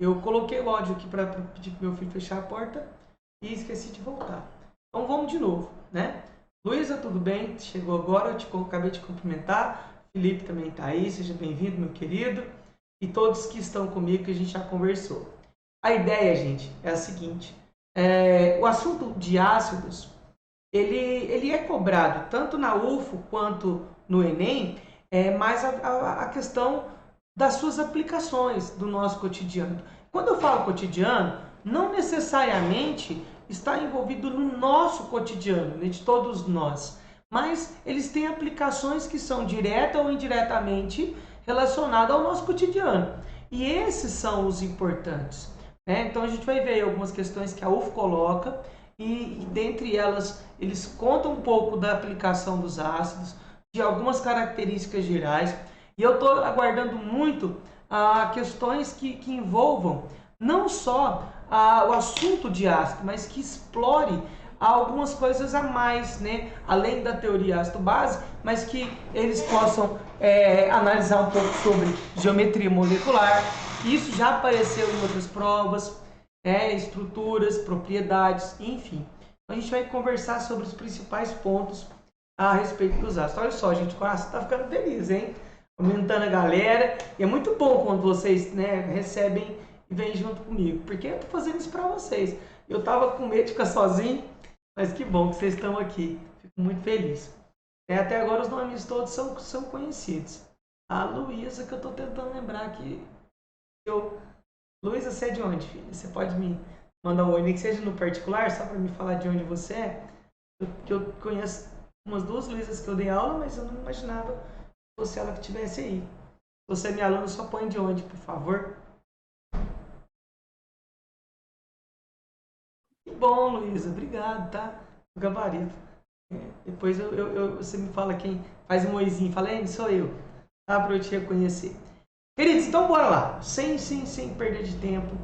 Eu coloquei o áudio aqui para pedir para meu filho fechar a porta e esqueci de voltar. Então vamos de novo, né? Luísa, tudo bem? Chegou agora, acabei de cumprimentar. Felipe também está aí, seja bem-vindo, meu querido. E todos que estão comigo, que a gente já conversou. A ideia, gente, é a seguinte. O assunto de ácidos, ele é cobrado tanto na UFO quanto no Enem, mas a questão das suas aplicações do nosso cotidiano. Quando eu falo cotidiano, não necessariamente está envolvido no nosso cotidiano, né, de todos nós, mas eles têm aplicações que são direta ou indiretamente relacionadas ao nosso cotidiano. E esses são os importantes, né? Então a gente vai ver algumas questões que a UFO coloca e dentre elas eles contam um pouco da aplicação dos ácidos, de algumas características gerais. E eu estou aguardando muito questões que envolvam não só o assunto de ácido, mas que explore algumas coisas a mais, né? Além da teoria ácido-base, mas que eles possam analisar um pouco sobre geometria molecular. Isso já apareceu em outras provas, estruturas, propriedades, enfim. Então a gente vai conversar sobre os principais pontos a respeito dos ácidos. Olha só, gente, o coração está ficando feliz, hein? Aumentando a galera. E é muito bom quando vocês, né, recebem e vêm junto comigo, porque eu estou fazendo isso para vocês. Eu estava com medo de ficar sozinho, mas que bom que vocês estão aqui. Fico muito feliz. Até agora os nomes todos são conhecidos. A Luísa, que eu estou tentando lembrar aqui. Luísa, você é de onde, filha? Você pode me mandar um oi, nem que seja no particular, só para me falar de onde você é? Eu conheço umas duas Luísas que eu dei aula, mas eu não imaginava que fosse ela que estivesse aí. Se você é minha aluna, só põe de onde, por favor. Que bom, Luísa. Obrigado, tá? O gabarito. Depois você me fala quem faz um oizinho. Fala, sou eu. Tá? Para eu te reconhecer. Queridos, então bora lá. Sem perder de tempo.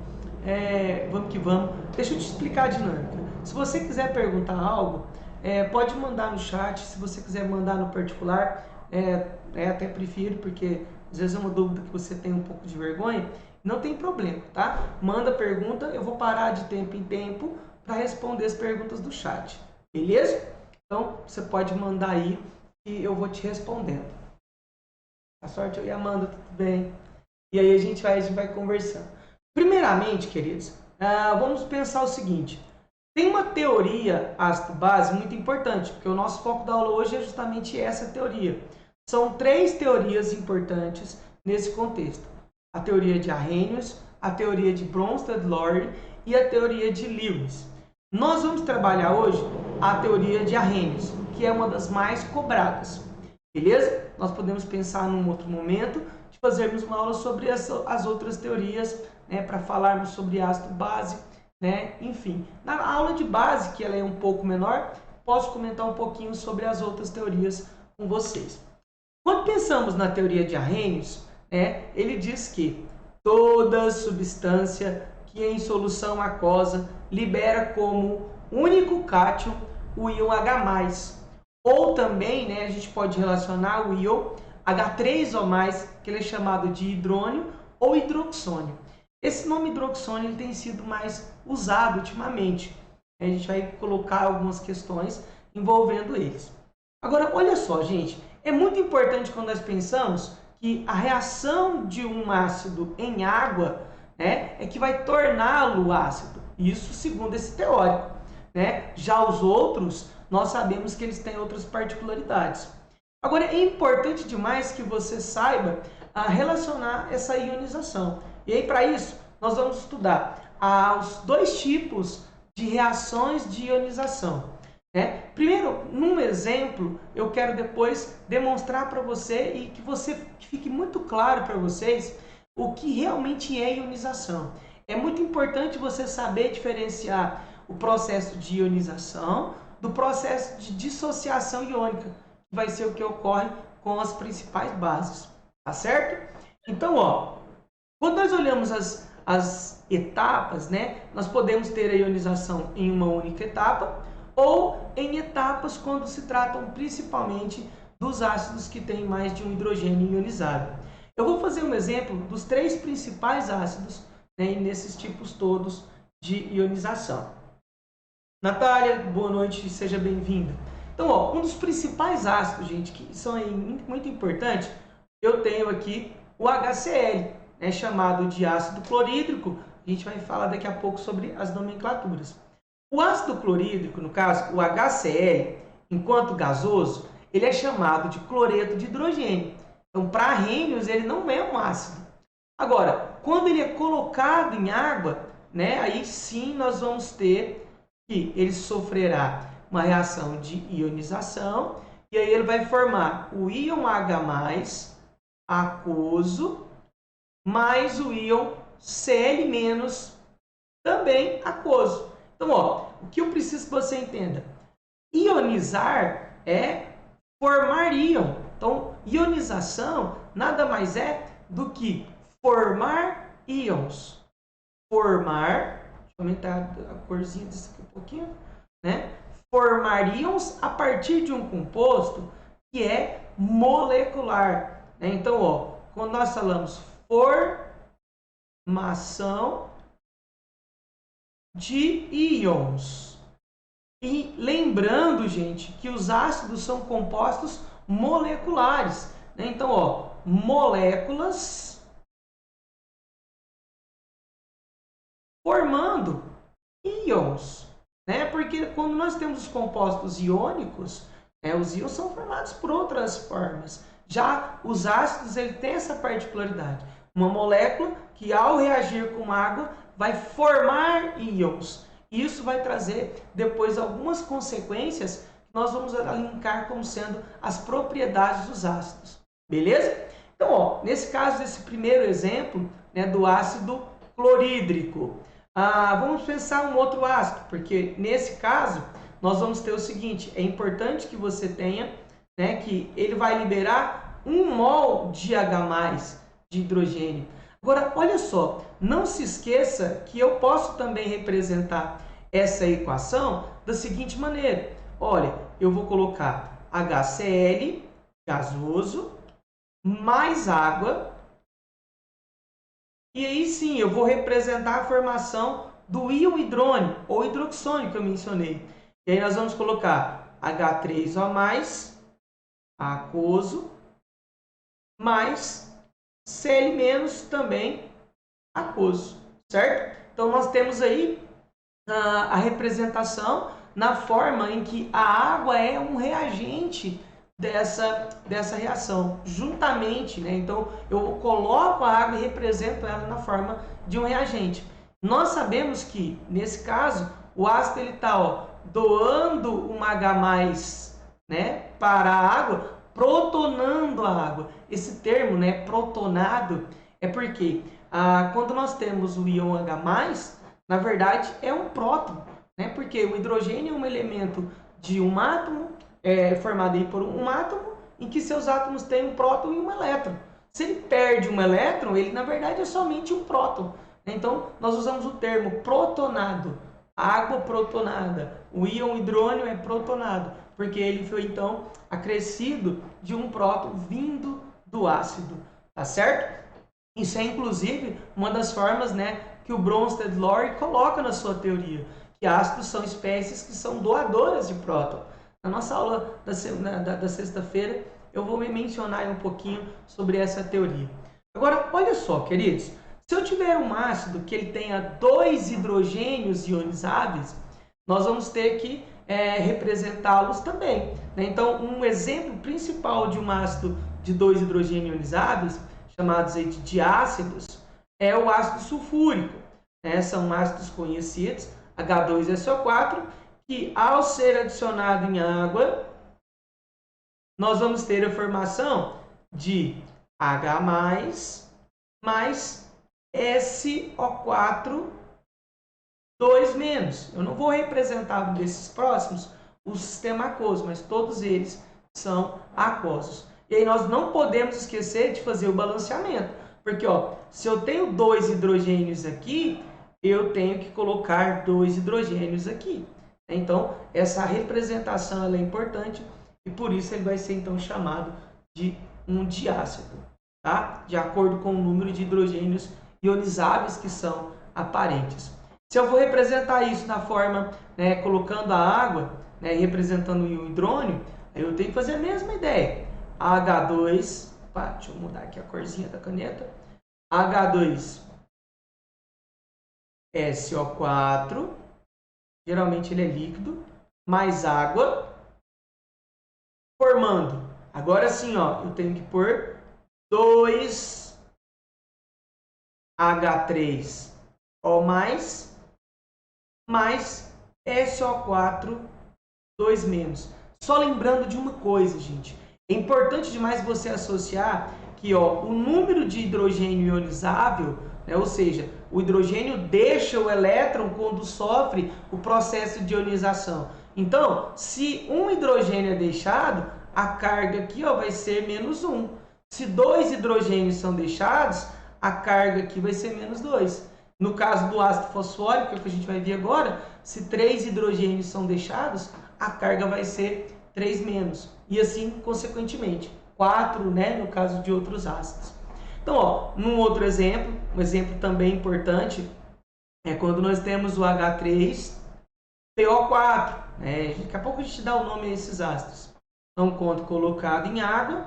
Vamos que vamos. Deixa eu te explicar a dinâmica. Se você quiser perguntar algo, pode mandar no chat. Se você quiser mandar no particular, até prefiro, porque às vezes é uma dúvida que você tem um pouco de vergonha. Não tem problema, tá? Manda pergunta, eu vou parar de tempo em tempo para responder as perguntas do chat. Beleza? Então, você pode mandar aí e eu vou te respondendo. A sorte eu e a Amanda, tudo bem? E aí a gente vai conversando. Primeiramente, queridos, vamos pensar o seguinte. Tem uma teoria ácido-base muito importante, porque o nosso foco da aula hoje é justamente essa teoria. São 3 teorias importantes nesse contexto. A teoria de Arrhenius, a teoria de Bronsted-Lowry e a teoria de Lewis. Nós vamos trabalhar hoje a teoria de Arrhenius, que é uma das mais cobradas. Beleza? Nós podemos pensar num outro momento de fazermos uma aula sobre as outras teorias, né, para falarmos sobre ácido-base, né? Enfim, na aula de base, que ela é um pouco menor, posso comentar um pouquinho sobre as outras teorias com vocês. Quando pensamos na teoria de Arrhenius, ele diz que toda substância que em solução aquosa libera como único cátion o íon H+, ou também, a gente pode relacionar o íon H3 ou mais, que ele é chamado de hidrônio ou hidroxônio. Esse nome hidroxônio ele tem sido mais usado ultimamente. A gente vai colocar algumas questões envolvendo eles. Agora, olha só, gente, é muito importante quando nós pensamos que a reação de um ácido em água, é que vai torná-lo ácido. Isso segundo esse teórico. Já os outros, nós sabemos que eles têm outras particularidades. Agora, é importante demais que você saiba relacionar essa ionização. E aí, para isso, nós vamos estudar os 2 tipos de reações de ionização. Primeiro, num exemplo, eu quero depois demonstrar para você e que fique muito claro para vocês o que realmente é ionização. É muito importante você saber diferenciar o processo de ionização do processo de dissociação iônica, que vai ser o que ocorre com as principais bases, tá certo? Então, quando nós olhamos as etapas, nós podemos ter a ionização em uma única etapa, ou em etapas quando se tratam principalmente dos ácidos que têm mais de um hidrogênio ionizado. Eu vou fazer um exemplo dos 3 principais ácidos né, e nesses tipos todos de ionização. Natália, boa noite, seja bem-vinda. Então, ó, um dos principais ácidos, gente, que são aí muito importantes, eu tenho aqui o HCl, né, chamado de ácido clorídrico. A gente vai falar daqui a pouco sobre as nomenclaturas. O ácido clorídrico, no caso, o HCl, enquanto gasoso, ele é chamado de cloreto de hidrogênio. Então, para Arrhenius, ele não é um ácido. Agora, quando ele é colocado em água, né, aí sim nós vamos ter que ele sofrerá uma reação de ionização, e aí ele vai formar o íon H+, aquoso, mais o íon Cl-, também aquoso. Então, ó, o que eu preciso que você entenda? Ionizar é formar íon. Então, ionização nada mais é do que formar íons. Formar, deixa eu aumentar a corzinha disso aqui um pouquinho, né? Formar íons a partir de um composto que é molecular, né? Então, ó, quando nós falamos formação de íons. E lembrando, gente, que os ácidos são compostos moleculares, né? Então, ó, moléculas formando íons, né? Porque quando nós temos os compostos iônicos, os íons são formados por outras formas. Já os ácidos, ele tem essa particularidade. Uma molécula que, ao reagir com água, vai formar íons. Isso vai trazer depois algumas consequências que nós vamos linkar como sendo as propriedades dos ácidos. Beleza? Então, ó, nesse caso, esse primeiro exemplo, né, do ácido clorídrico. Vamos pensar um outro ácido, porque nesse caso nós vamos ter o seguinte: é importante que você tenha, né, que ele vai liberar 1 mol de H+, de hidrogênio. Agora, olha só, não se esqueça que eu posso também representar essa equação da seguinte maneira. Olha, eu vou colocar HCl, gasoso, mais água, e aí sim eu vou representar a formação do íon hidrônio, ou hidroxônio que eu mencionei. E aí nós vamos colocar H3O+, aquoso, mais Cl- também aquoso, certo? Então nós temos aí a representação na forma em que a água é um reagente dessa reação, juntamente, né? Então eu coloco a água e represento ela na forma de um reagente. Nós sabemos que, nesse caso, o ácido está doando um H+, né, para a água, protonando a água. Esse termo, né, protonado, é porque quando nós temos o íon H+, na verdade é um próton, né, porque o hidrogênio é um elemento de um átomo, formado aí por um átomo, em que seus átomos têm um próton e um elétron. Se ele perde um elétron, ele na verdade é somente um próton. Então, nós usamos o termo protonado, água protonada. O íon hidrônio é protonado, porque ele foi então acrescido de um próton vindo do ácido, tá certo? Isso é inclusive uma das formas, né, que o Bronsted-Lowry coloca na sua teoria, que ácidos são espécies que são doadoras de próton. Na nossa aula da sexta-feira, eu vou mencionar um pouquinho sobre essa teoria. Agora, olha só, queridos, se eu tiver um ácido que ele tenha 2 hidrogênios ionizáveis, nós vamos ter que representá-los também, né? Então, um exemplo principal de um ácido de 2 hidrogênios ionizáveis, chamados aí de diácidos, é o ácido sulfúrico, né? São ácidos conhecidos, H2SO4, que ao ser adicionado em água, nós vamos ter a formação de H+, mais SO4, 2-. Eu não vou representar desses próximos o sistema aquoso, mas todos eles são aquosos. E aí nós não podemos esquecer de fazer o balanceamento, porque se eu tenho 2 hidrogênios aqui, eu tenho que colocar 2 hidrogênios aqui. Então, essa representação ela é importante e por isso ele vai ser então chamado de um diácido, tá? De acordo com o número de hidrogênios ionizáveis que são aparentes. Se eu for representar isso na forma, né, colocando a água, né, representando o íon hidrônio, aí eu tenho que fazer a mesma ideia. H2, opa, deixa eu mudar aqui a corzinha da caneta. H2 SO4, geralmente ele é líquido, mais água, formando. Agora sim, ó, eu tenho que pôr 2H3O+, mais SO4, 2-. Só lembrando de uma coisa, gente. É importante demais você associar que, ó, o número de hidrogênio ionizável, né, ou seja, o hidrogênio deixa o elétron quando sofre o processo de ionização. Então, se um hidrogênio é deixado, a carga aqui, ó, vai ser -1. Se 2 hidrogênios são deixados, a carga aqui vai ser -2. No caso do ácido fosfórico, que é o que a gente vai ver agora, se 3 hidrogênios são deixados, a carga vai ser 3-. E assim, consequentemente, 4, né, no caso de outros ácidos. Então, ó, num outro exemplo, um exemplo também importante, é quando nós temos o H3PO4. Né? Daqui a pouco a gente dá o nome a esses ácidos. Então, quando colocado em água,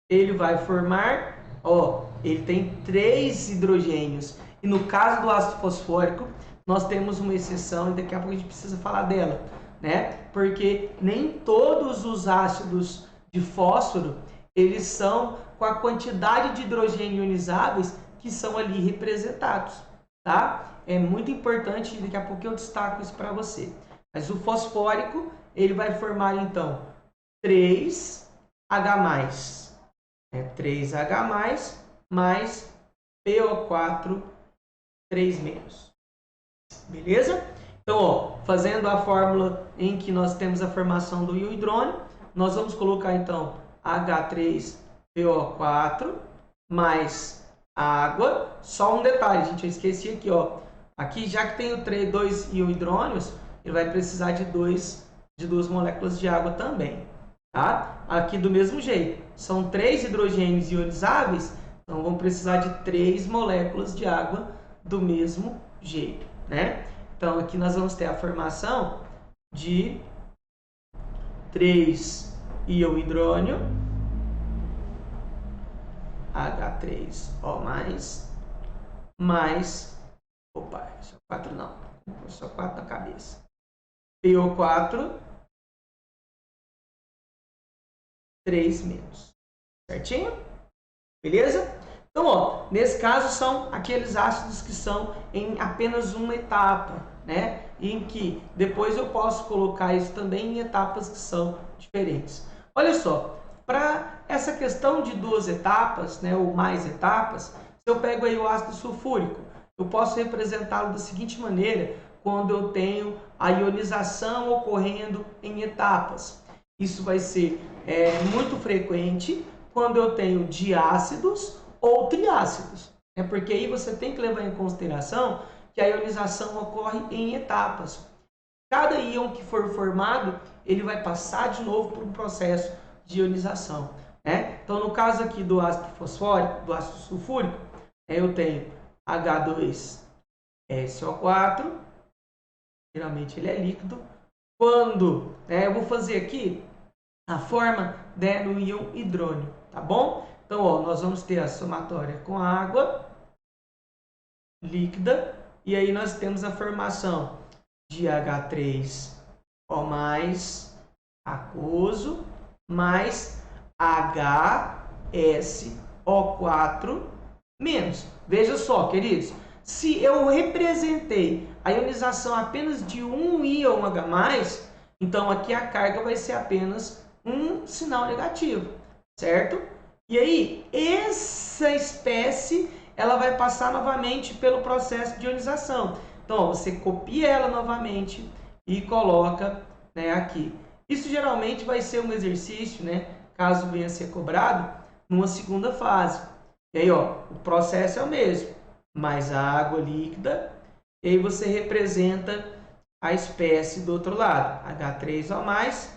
ele vai formar, ó, ele tem 3 hidrogênios. E no caso do ácido fosfórico, nós temos uma exceção, e daqui a pouco a gente precisa falar dela, né? Porque nem todos os ácidos de fósforo, eles são com a quantidade de hidrogênio ionizáveis que são ali representados, tá? É muito importante, e daqui a pouco eu destaco isso para você. Mas o fosfórico, ele vai formar, então, 3H+, 3H+, mais PO4, 3-. Beleza? Então, ó, fazendo a fórmula em que nós temos a formação do íon hidrônio, nós vamos colocar, então, H3PO4 mais água. Só um detalhe, gente, eu esqueci aqui, ó. Aqui, já que tem o 2 íon hidrônios, ele vai precisar de 2 moléculas de água também, tá? Aqui do mesmo jeito, são 3 hidrogênios ionizáveis, então vão precisar de 3 moléculas de água do mesmo jeito, né? Então, aqui nós vamos ter a formação de 3 íon hidrônio, H3O+, mais, opa, só 4 não, só 4 na cabeça, PO4, 3-. Certinho? Beleza? Então, ó, nesse caso são aqueles ácidos que são em apenas uma etapa, né? E em que depois eu posso colocar isso também em etapas que são diferentes. Olha só, para essa questão de 2 etapas, né, ou mais etapas, se eu pego aí o ácido sulfúrico, eu posso representá-lo da seguinte maneira, quando eu tenho a ionização ocorrendo em etapas. Isso vai ser muito frequente quando eu tenho diácidos ou triácidos. É porque aí você tem que levar em consideração que a ionização ocorre em etapas. Cada íon que for formado, ele vai passar de novo por um processo de ionização. Né? Então, no caso aqui do ácido fosfórico, do ácido sulfúrico, eu tenho H2SO4, geralmente ele é líquido. Quando eu vou fazer aqui a forma no íon hidrônio, tá bom? Então, ó, nós vamos ter a somatória com água líquida, e aí nós temos a formação de H3O+, aquoso, mais HSO4-. Veja só, queridos, se eu representei a ionização apenas de um íon H+, então aqui a carga vai ser apenas um sinal negativo, certo? E aí, essa espécie, ela vai passar novamente pelo processo de ionização. Então, ó, você copia ela novamente e coloca, né, aqui. Isso geralmente vai ser um exercício, né, caso venha a ser cobrado, numa segunda fase. E aí, ó, o processo é o mesmo, mais a água líquida, e aí você representa a espécie do outro lado, H3O+,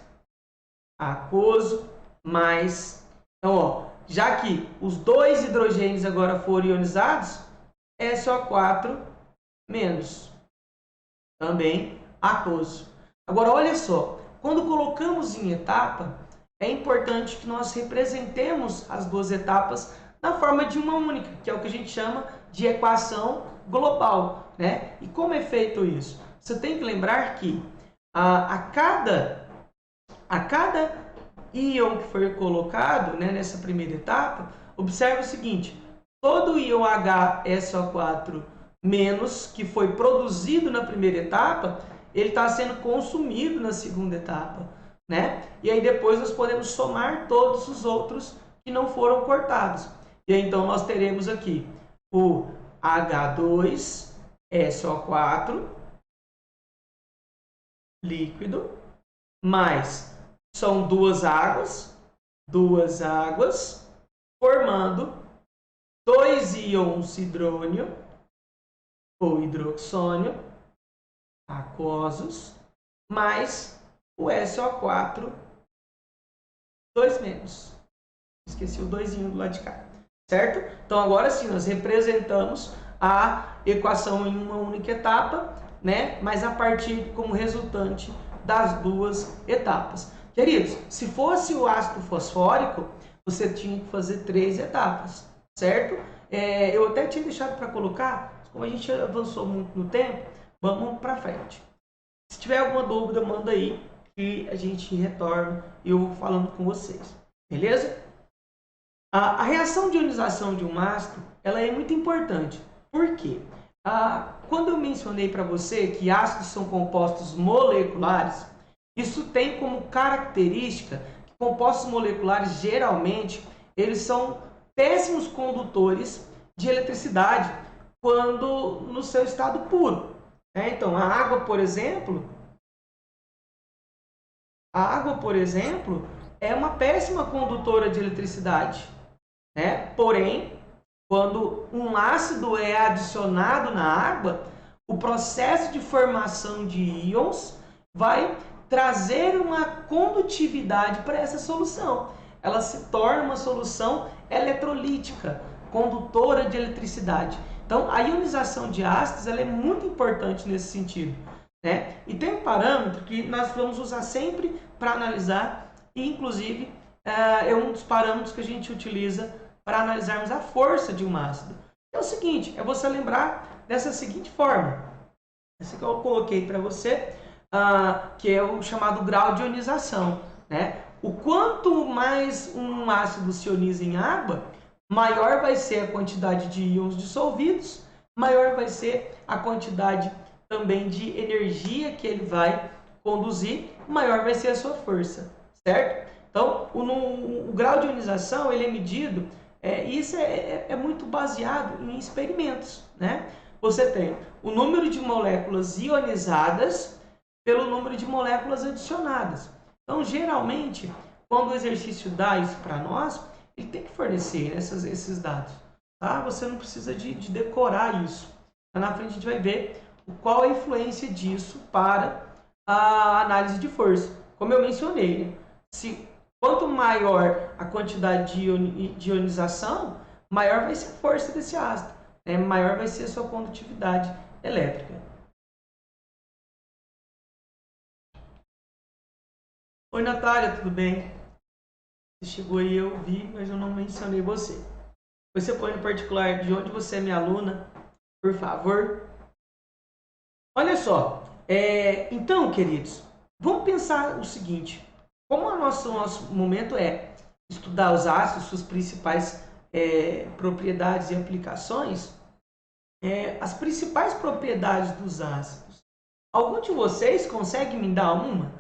aquoso, mais... Então, ó, já que os 2 hidrogênios agora foram ionizados, SO4 menos, também aquoso. Agora, olha só, quando colocamos em etapa, é importante que nós representemos as duas etapas na forma de uma única, que é o que a gente chama de equação global, né? E como é feito isso? Você tem que lembrar que a cada íon que for colocado, né, nessa primeira etapa, observe o seguinte: todo íon HSO4 menos que foi produzido na primeira etapa, ele está sendo consumido na segunda etapa, né? E aí depois nós podemos somar todos os outros que não foram cortados. E aí, então nós teremos aqui o H2SO4 líquido, mais são duas águas formando dois íons hidrônio ou hidroxônio aquosos, mais o SO4 2 menos. Esqueci o 2 do lado de cá, certo? Então agora sim nós representamos a equação em uma única etapa, né? Mas a partir como resultante das duas etapas. Queridos, se fosse o ácido fosfórico, você tinha que fazer 3 etapas, certo? Eu até tinha deixado para colocar, mas como a gente avançou muito no tempo, vamos para frente. Se tiver alguma dúvida, manda aí que a gente retorna e eu vou falando com vocês, beleza? A reação de ionização de um ácido, ela é muito importante. Por quê? Quando eu mencionei para você que ácidos são compostos moleculares, isso tem como característica que compostos moleculares, geralmente, eles são péssimos condutores de eletricidade quando no seu estado puro. Então, a água, por exemplo, é uma péssima condutora de eletricidade. Porém, quando um ácido é adicionado na água, o processo de formação de íons vai trazer uma condutividade para essa solução. Ela se torna uma solução eletrolítica, condutora de eletricidade. Então, a ionização de ácidos ela é muito importante nesse sentido, né? E tem um parâmetro que nós vamos usar sempre para analisar, e inclusive é um dos parâmetros que a gente utiliza para analisarmos a força de um ácido. É o seguinte, é você lembrar dessa seguinte forma. Essa que eu coloquei para você, que é o chamado grau de ionização, né? O quanto mais um ácido se ioniza em água, maior vai ser a quantidade de íons dissolvidos, maior vai ser a quantidade também de energia que ele vai conduzir, maior vai ser a sua força, certo? Então, o grau de ionização ele é medido, isso é muito baseado em experimentos, né? Você tem o número de moléculas ionizadas pelo número de moléculas adicionadas. Então, geralmente, quando o exercício dá isso para nós, ele tem que fornecer esses dados. Tá? Você não precisa de decorar isso. Lá na frente a gente vai ver qual a influência disso para a análise de força. Como eu mencionei, né? Quanto maior a quantidade de ionização, maior vai ser a força desse ácido, né? Maior vai ser a sua condutividade elétrica. Oi, Natália, tudo bem? Você chegou aí, eu vi, mas eu não mencionei você. Você põe no particular de onde você é minha aluna, por favor. Olha só, então, queridos, vamos pensar o seguinte. Como o nosso momento é estudar os ácidos, suas principais propriedades e aplicações, as principais propriedades dos ácidos. Algum de vocês consegue me dar uma?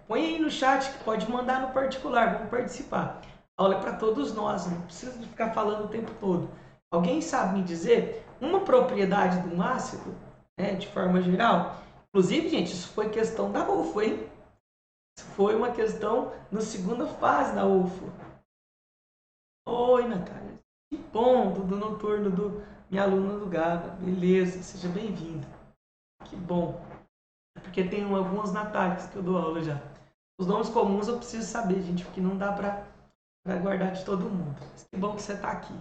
Põe aí no chat que pode mandar no particular, vamos participar. A aula é para todos nós, não precisa ficar falando o tempo todo. Alguém sabe me dizer uma propriedade de um ácido, de forma geral? Inclusive, gente, isso foi questão da UFO, hein? Isso foi uma questão na segunda fase da UFO. Oi, Natália. Que bom, do noturno do minha aluna do GABA. Beleza, seja bem-vinda. Que bom. É porque tem algumas Natálias que eu dou aula já. Os nomes comuns eu preciso saber, gente, porque não dá para guardar de todo mundo. Mas que bom que você está aqui.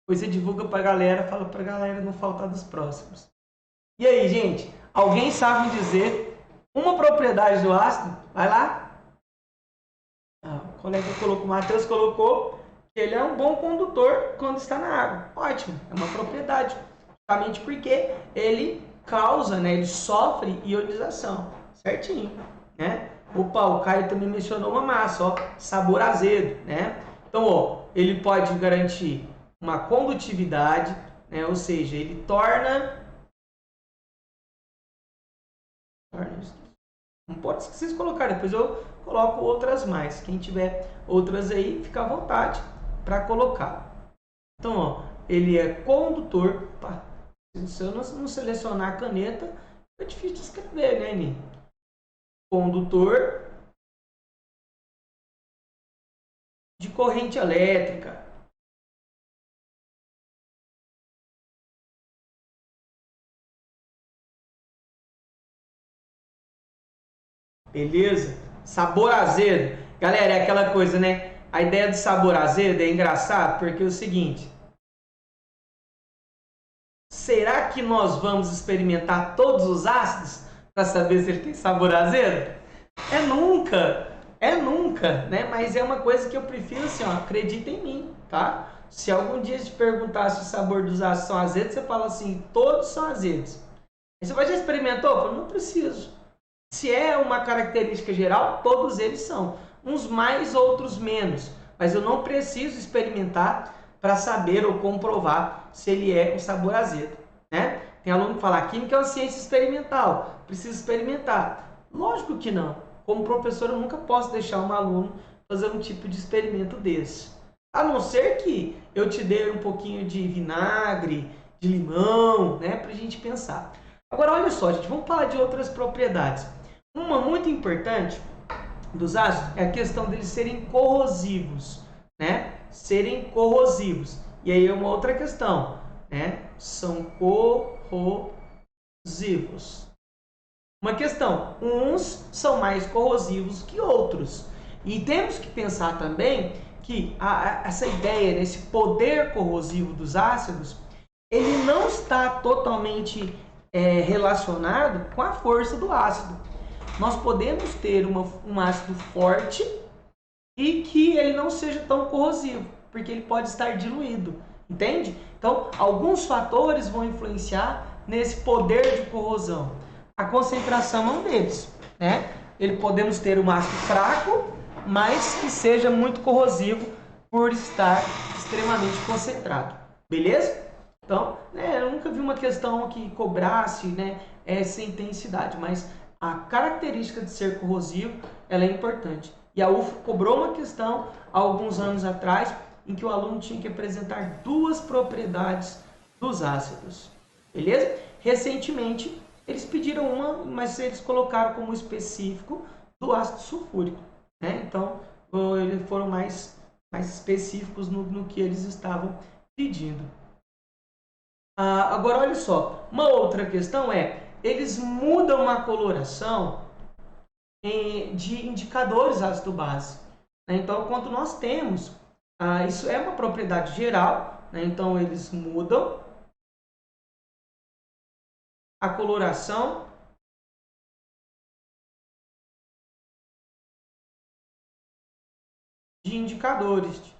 Depois você divulga pra galera, fala pra galera não faltar dos próximos. E aí, gente? Alguém sabe dizer uma propriedade do ácido? Vai lá. O colega colocou, o Matheus colocou que ele é um bom condutor quando está na água. Ótimo, é uma propriedade. Justamente porque ele causa, né? Ele sofre ionização. Certinho, né? Opa, o Caio também mencionou uma massa, ó, sabor azedo, né? Então, ó, ele pode garantir uma condutividade, né? Ou seja, ele torna não pode esquecer de colocar, depois eu coloco outras mais. Quem tiver outras aí, fica à vontade para colocar. Então, ó, ele é condutor. Opa, se eu não selecionar a caneta, é difícil de escrever, né, Ni? Condutor de corrente elétrica. Beleza? Sabor azedo. Galera, é aquela coisa, né? A ideia do sabor azedo é engraçado porque é o seguinte. Será que nós vamos experimentar todos os ácidos para saber se ele tem sabor azedo? É nunca, né? Mas é uma coisa que eu prefiro assim, ó, acredita em mim, tá? Se algum dia te perguntar se o sabor dos ácidos são azedos, você fala assim, todos são azedos. Aí você vai, já experimentou? Eu falo, não preciso. Se é uma característica geral, todos eles são. Uns mais, outros menos. Mas eu não preciso experimentar para saber ou comprovar se ele é com sabor azedo, né? Tem aluno que fala, química é uma ciência experimental, precisa experimentar. Lógico que não. Como professor, eu nunca posso deixar um aluno fazer um tipo de experimento desse. A não ser que eu te dê um pouquinho de vinagre, de limão, né? Para a gente pensar. Agora, olha só, gente, vamos falar de outras propriedades. Uma muito importante dos ácidos é a questão deles serem corrosivos, né? Serem corrosivos. E aí é uma outra questão, né? São corrosivos. Uma questão, uns são mais corrosivos que outros. E temos que pensar também que essa ideia, esse poder corrosivo dos ácidos, ele não está totalmente relacionado com a força do ácido. Nós podemos ter um ácido forte e que ele não seja tão corrosivo, porque ele pode estar diluído, entende? Então, alguns fatores vão influenciar nesse poder de corrosão. A concentração é um deles, né? Podemos ter um ácido fraco, mas que seja muito corrosivo por estar extremamente concentrado, beleza? Então, eu nunca vi uma questão que cobrasse, né, essa intensidade, mas a característica de ser corrosivo, ela é importante. E a UFO cobrou uma questão há alguns anos atrás, em que o aluno tinha que apresentar duas propriedades dos ácidos. Beleza? Recentemente, eles pediram uma, mas eles colocaram como específico do ácido sulfúrico, né? Então, eles foram mais específicos no que eles estavam pedindo. Agora, olha só, uma outra questão eles mudam a coloração de indicadores ácido-base. Né? Então, quando nós temos, isso é uma propriedade geral, né? Então eles mudam a coloração de indicadores.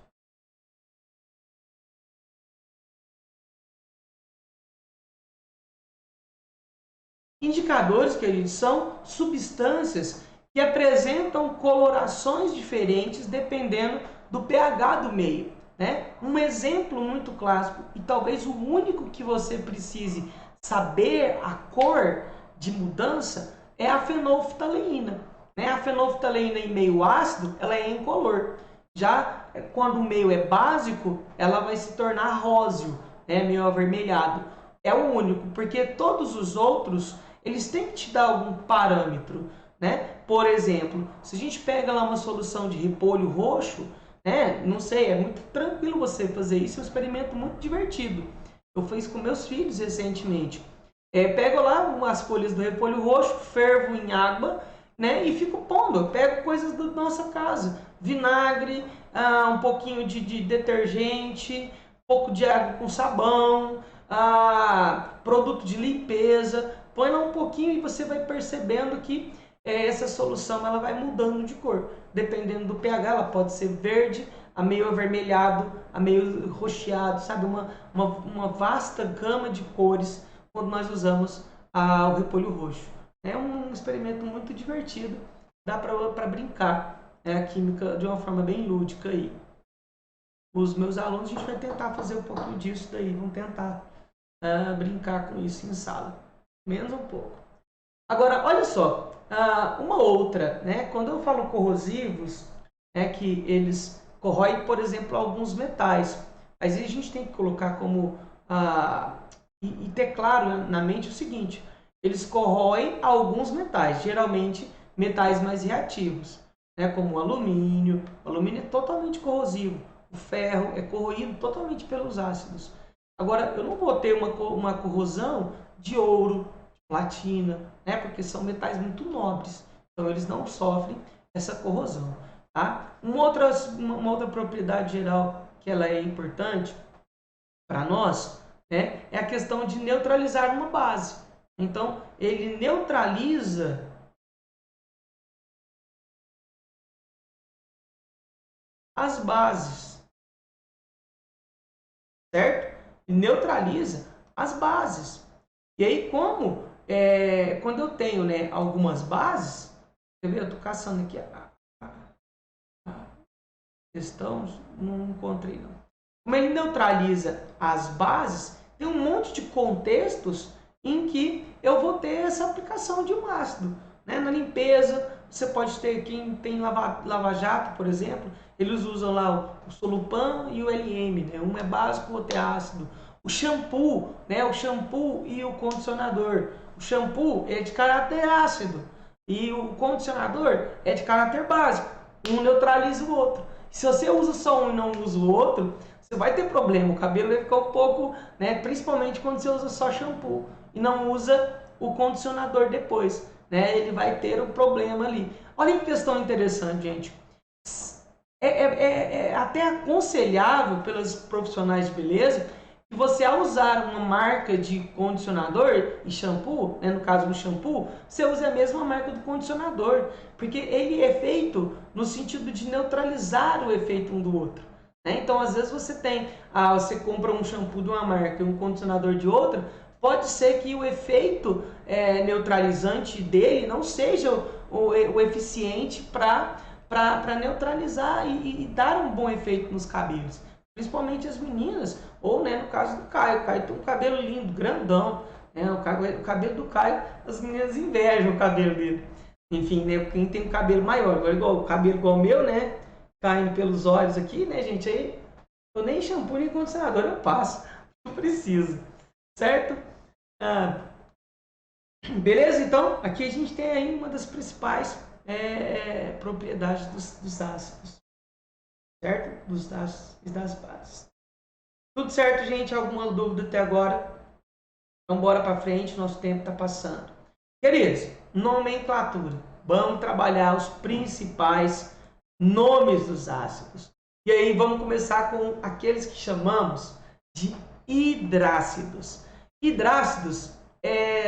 Indicadores, queridos, são substâncias que apresentam colorações diferentes dependendo do pH do meio, né? Um exemplo muito clássico e talvez o único que você precise saber a cor de mudança é a fenolftaleína, né? A fenolftaleína em meio ácido, ela é incolor. Já quando o meio é básico, ela vai se tornar róseo, né? Meio avermelhado. É o único, porque todos os outros eles têm que te dar algum parâmetro, né? Por exemplo, se a gente pega lá uma solução de repolho roxo, né? Não sei, é muito tranquilo você fazer isso, é um experimento muito divertido. Eu fiz com meus filhos recentemente. Pego lá as folhas do repolho roxo, fervo em água, né? E fico pondo. Eu pego coisas da nossa casa, vinagre, um pouquinho de detergente, pouco de água com sabão, produto de limpeza, põe lá um pouquinho e você vai percebendo que essa solução ela vai mudando de cor. Dependendo do pH, ela pode ser verde, a meio avermelhado, a meio roxeado, sabe? Uma vasta gama de cores quando nós usamos o repolho roxo. É um experimento muito divertido, dá para brincar a química de uma forma bem lúdica aí. Os meus alunos, a gente vai tentar fazer um pouquinho disso daí, vamos tentar brincar com isso em sala, menos um pouco. Agora, olha só, uma outra, né? Quando eu falo corrosivos, é que eles corroem, por exemplo, alguns metais. Mas aí a gente tem que colocar como e ter claro na mente o seguinte: eles corroem alguns metais, geralmente metais mais reativos, né? Como o alumínio. O alumínio é totalmente corrosivo. O ferro é corroído totalmente pelos ácidos. Agora, eu não vou ter uma corrosão de ouro, de platina, né? Porque são metais muito nobres. Então, eles não sofrem essa corrosão. Tá? Uma outra propriedade geral que ela é importante para nós, né, é a questão de neutralizar uma base. Então, ele neutraliza as bases, certo? E neutraliza as bases. E aí, quando eu tenho, né, algumas bases, quer ver? Eu estou caçando aqui a questão, não encontrei não. Como ele neutraliza as bases, tem um monte de contextos em que eu vou ter essa aplicação de um ácido. Né? Na limpeza, você pode ter, quem tem lava-jato, por exemplo, eles usam lá o Solupan e o LM, né? Um é básico, o outro é ácido. O shampoo, né? O shampoo e o condicionador. O shampoo é de caráter ácido e o condicionador é de caráter básico. Um neutraliza o outro. Se você usa só um e não usa o outro, você vai ter problema. O cabelo vai ficar um pouco, né? Principalmente quando você usa só shampoo e não usa o condicionador depois, né? Ele vai ter um problema ali. Olha que questão interessante, gente. É até aconselhável pelos profissionais de beleza que você, ao usar uma marca de condicionador e shampoo, né, no caso do shampoo, você use a mesma marca do condicionador, porque ele é feito no sentido de neutralizar o efeito um do outro. Né? Então, às vezes você compra um shampoo de uma marca e um condicionador de outra, pode ser que o efeito neutralizante dele não seja o eficiente para neutralizar e dar um bom efeito nos cabelos. Principalmente as meninas, ou, né, no caso do Caio. O Caio tem um cabelo lindo, grandão. Né? O cabelo do Caio, as meninas invejam o cabelo dele. Enfim, né, quem tem um cabelo maior. Agora, o cabelo igual o meu, né, caindo pelos olhos aqui, né, gente? Aí eu nem shampoo nem condicionador eu passo. Não preciso. Certo? Beleza? Então, aqui a gente tem aí uma das principais propriedades dos ácidos. Certo? Dos ácidos e das bases. Tudo certo, gente? Alguma dúvida até agora? Então, bora para frente, nosso tempo está passando. Queridos, nomenclatura. Vamos trabalhar os principais nomes dos ácidos. E aí, vamos começar com aqueles que chamamos de hidrácidos. Hidrácidos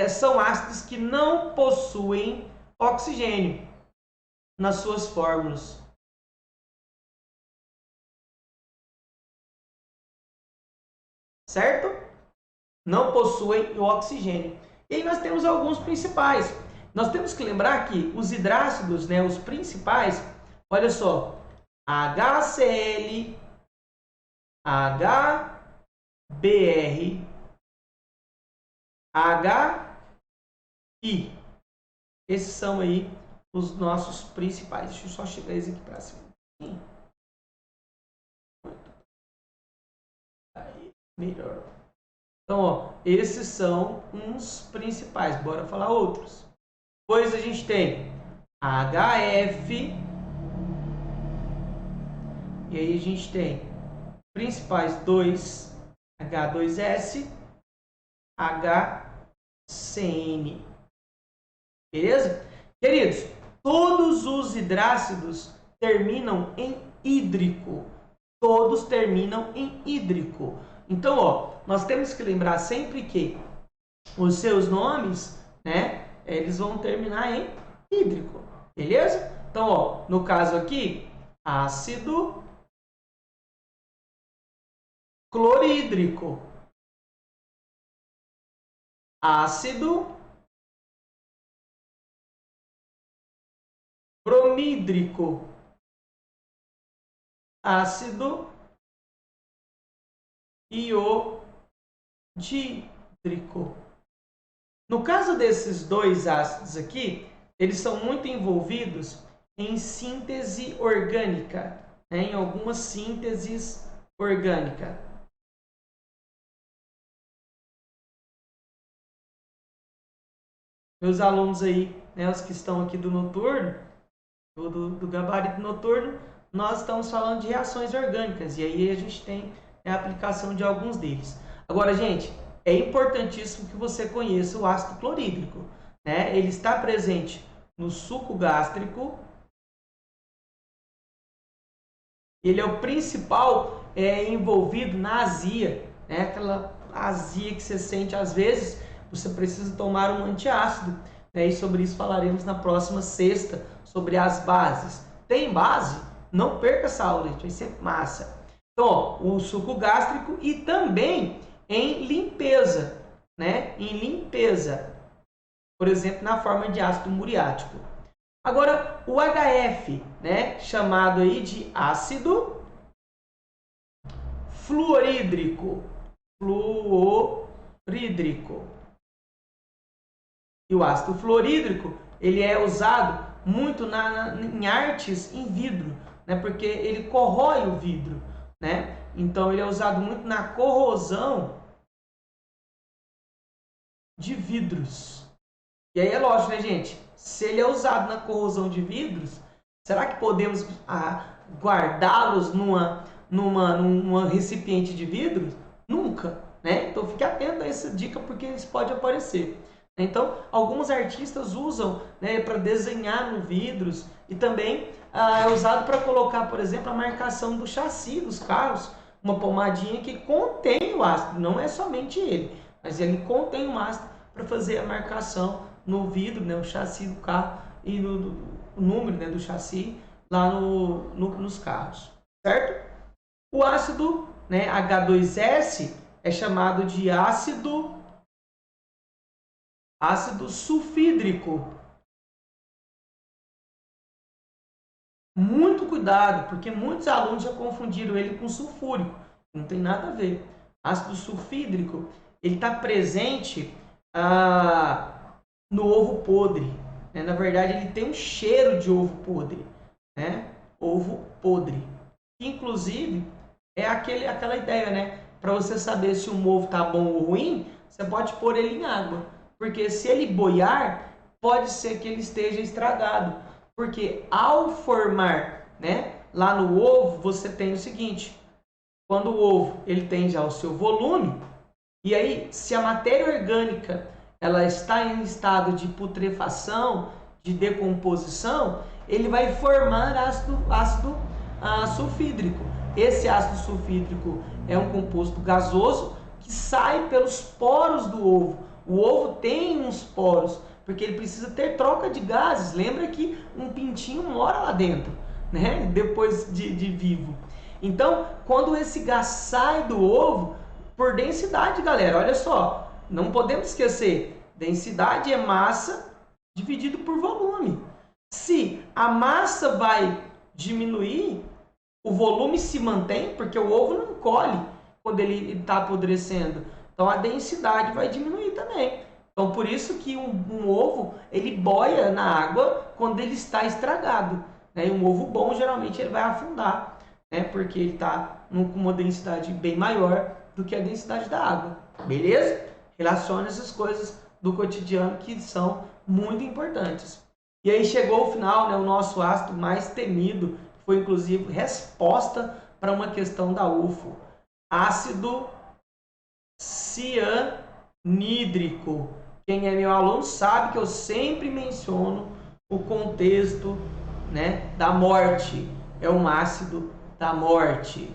são ácidos que não possuem oxigênio nas suas fórmulas. Certo? Não possuem o oxigênio. E aí nós temos alguns principais. Nós temos que lembrar que os hidrácidos, né, os principais, olha só, HCl, HBr, HI. Esses são aí os nossos principais. Deixa eu só chegar esse aqui para cima. Aí, melhor. Então, ó, esses são uns principais. Bora falar outros. Depois a gente tem HF. E aí a gente tem principais 2, H2S, HCN. Beleza? Queridos, todos os hidrácidos terminam em hídrico. Todos terminam em hídrico. Então, ó, nós temos que lembrar sempre que os seus nomes, né, eles vão terminar em hídrico, beleza? Então, ó, no caso aqui, ácido clorídrico, ácido bromídrico, ácido iodídrico. No caso desses dois ácidos aqui, eles são muito envolvidos em síntese orgânica, né, em algumas sínteses orgânicas. Meus alunos aí, né, os que estão aqui do noturno, do gabarito noturno, nós estamos falando de reações orgânicas e aí a gente tem a aplicação de alguns deles. Agora, gente, é importantíssimo que você conheça o ácido clorídrico, né? Ele está presente no suco gástrico. Ele é o principal envolvido na azia, né? Aquela azia que você sente às vezes, você precisa tomar um antiácido, né? E sobre isso falaremos na próxima sexta, sobre as bases. Tem base? Não perca essa aula, gente, vai ser massa. Então, ó, o suco gástrico e também em limpeza, né? Em limpeza, por exemplo, na forma de ácido muriático. Agora, o HF, né? Chamado aí de ácido fluorídrico. Fluorídrico. E o ácido fluorídrico, ele é usado muito em artes em vidro, né? Porque ele corrói o vidro, né? Então, ele é usado muito na corrosão de vidros. E aí é lógico, né, gente? Se ele é usado na corrosão de vidros, será que podemos guardá-los numa recipiente de vidro? Nunca, né? Então fique atento a essa dica porque isso pode aparecer. Então, alguns artistas usam, né, para desenhar no vidros e também é usado para colocar, por exemplo, a marcação do chassi dos carros, uma pomadinha que contém o ácido, não é somente ele, mas ele contém o ácido para fazer a marcação no vidro, né, o chassi do carro e o número, né, do chassi lá nos carros, certo? O ácido, né, H2S é chamado de ácido sulfídrico. Muito cuidado, porque muitos alunos já confundiram ele com sulfúrico. Não tem nada a ver. Ácido sulfídrico, ele está presente no ovo podre. Né? Na verdade, ele tem um cheiro de ovo podre. Né? Ovo podre. Inclusive, é aquela ideia, né? Para você saber se um ovo está bom ou ruim, você pode pôr ele em água. Porque se ele boiar, pode ser que ele esteja estragado. Porque ao formar, né, lá no ovo, você tem o seguinte. Quando o ovo ele tem já o seu volume, e aí se a matéria orgânica ela está em estado de putrefação, de decomposição, ele vai formar ácido sulfídrico. Esse ácido sulfídrico é um composto gasoso que sai pelos poros do ovo. O ovo tem uns poros, porque ele precisa ter troca de gases. Lembra que um pintinho mora lá dentro, né? Depois de vivo. Então, quando esse gás sai do ovo, por densidade, galera, olha só, não podemos esquecer, densidade é massa dividido por volume. Se a massa vai diminuir, o volume se mantém, porque o ovo não encolhe quando ele está apodrecendo. Então a densidade vai diminuir também. Então por isso que um ovo ele boia na água quando ele está estragado. Né? E um ovo bom geralmente ele vai afundar, né? Porque ele está com uma densidade bem maior do que a densidade da água. Beleza? Relacione essas coisas do cotidiano que são muito importantes. E aí chegou o final, né, o nosso ácido mais temido, foi inclusive resposta para uma questão da UFO. Ácido cianídrico. Quem é meu aluno sabe que eu sempre menciono o contexto, né, da morte. É um ácido da morte.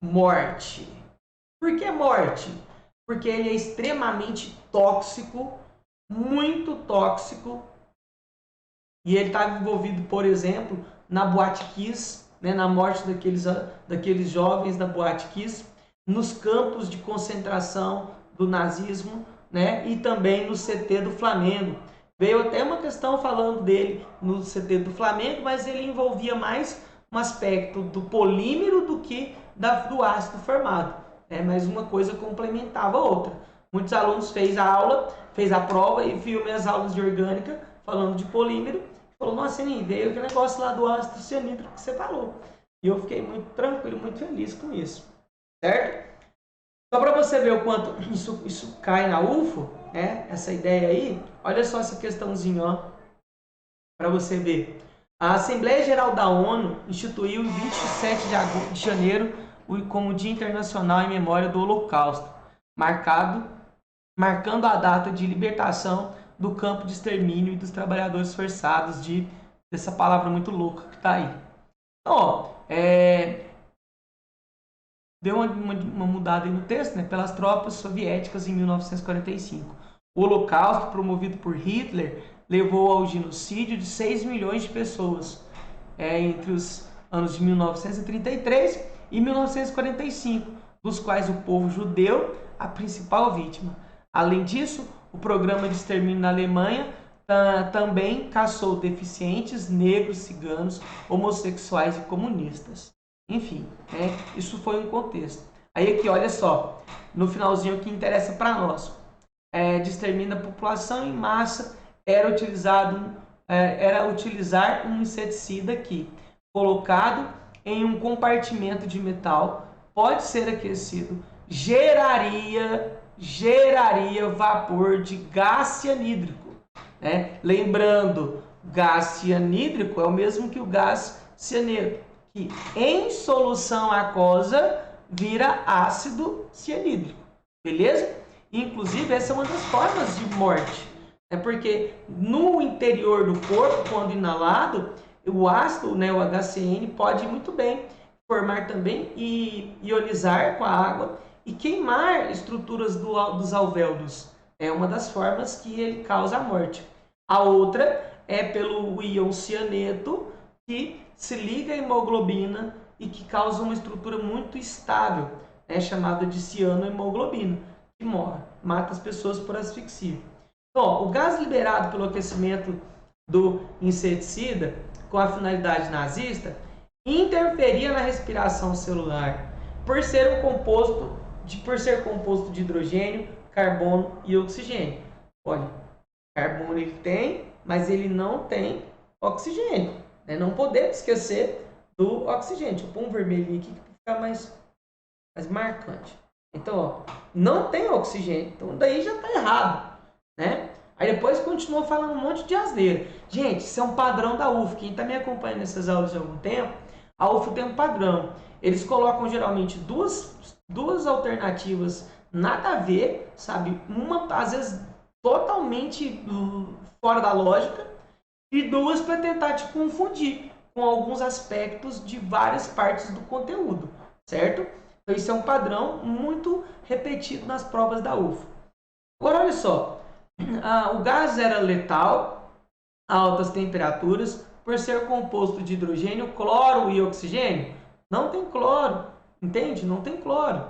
Morte. Por que morte? Porque ele é extremamente tóxico, muito tóxico, e ele está envolvido, por exemplo, na Boate Kiss, né, na morte daqueles jovens da Boate Kiss, nos campos de concentração do nazismo, né, e também no CT do Flamengo. Veio até uma questão falando dele no CT do Flamengo, mas ele envolvia mais um aspecto do polímero do que do ácido formado. Mas uma coisa complementava a outra. Muitos alunos fez a prova e viu minhas aulas de orgânica falando de polímero. Falou, nossa, nem veio aquele negócio lá do ácido cianídrico que você falou. E eu fiquei muito tranquilo, muito feliz com isso. Certo? Só para você ver o quanto isso cai na UFO, né? Essa ideia aí, olha só essa questãozinha, ó, para você ver. A Assembleia Geral da ONU instituiu em 27 de janeiro como Dia Internacional em Memória do Holocausto, marcando a data de libertação do campo de extermínio e dos trabalhadores forçados dessa palavra muito louca que está aí. Então, ó, deu uma mudada aí no texto, né, pelas tropas soviéticas em 1945. O Holocausto, promovido por Hitler, levou ao genocídio de 6 milhões de pessoas entre os anos de 1933 e 1945, dos quais o povo judeu a principal vítima. Além disso, o programa de extermínio na Alemanha também caçou deficientes, negros, ciganos, homossexuais e comunistas. Enfim, isso foi um contexto. Aí aqui, olha só, no finalzinho que interessa para nós. De extermínio da população em massa era utilizar um inseticida que, colocado em um compartimento de metal, pode ser aquecido, geraria vapor de gás cianídrico. Lembrando, gás cianídrico é o mesmo que o gás cianeto, que em solução aquosa vira ácido cianídrico. Beleza? Inclusive, essa é uma das formas de morte. Porque no interior do corpo, quando inalado, o ácido, né, o HCN, pode muito bem formar também e ionizar com a água e queimar estruturas dos alvéolos. É uma das formas que ele causa a morte. A outra é pelo íon cianeto, que se liga à hemoglobina e que causa uma estrutura muito estável, chamada de cianohemoglobina, que mata as pessoas por asfixia. Então, o gás liberado pelo aquecimento do inseticida com a finalidade nazista interferia na respiração celular por ser composto de hidrogênio, carbono e oxigênio. Olha, carbono ele tem, mas ele não tem oxigênio. Não podemos esquecer do oxigênio. Deixa eu pôr um vermelhinho aqui para ficar mais marcante. Então, ó, não tem oxigênio. Então, daí já está errado. Aí depois continua falando um monte de asneira. Gente, isso é um padrão da UFO. Quem está me acompanhando nessas aulas há algum tempo, a UFO tem um padrão. Eles colocam geralmente duas alternativas nada a ver, sabe? Uma, às vezes, totalmente fora da lógica, e duas para tentar te confundir com alguns aspectos de várias partes do conteúdo, certo? Então, isso é um padrão muito repetido nas provas da UFO. Agora, olha só. O gás era letal a altas temperaturas por ser composto de hidrogênio, cloro e oxigênio. Não tem cloro, entende? Não tem cloro.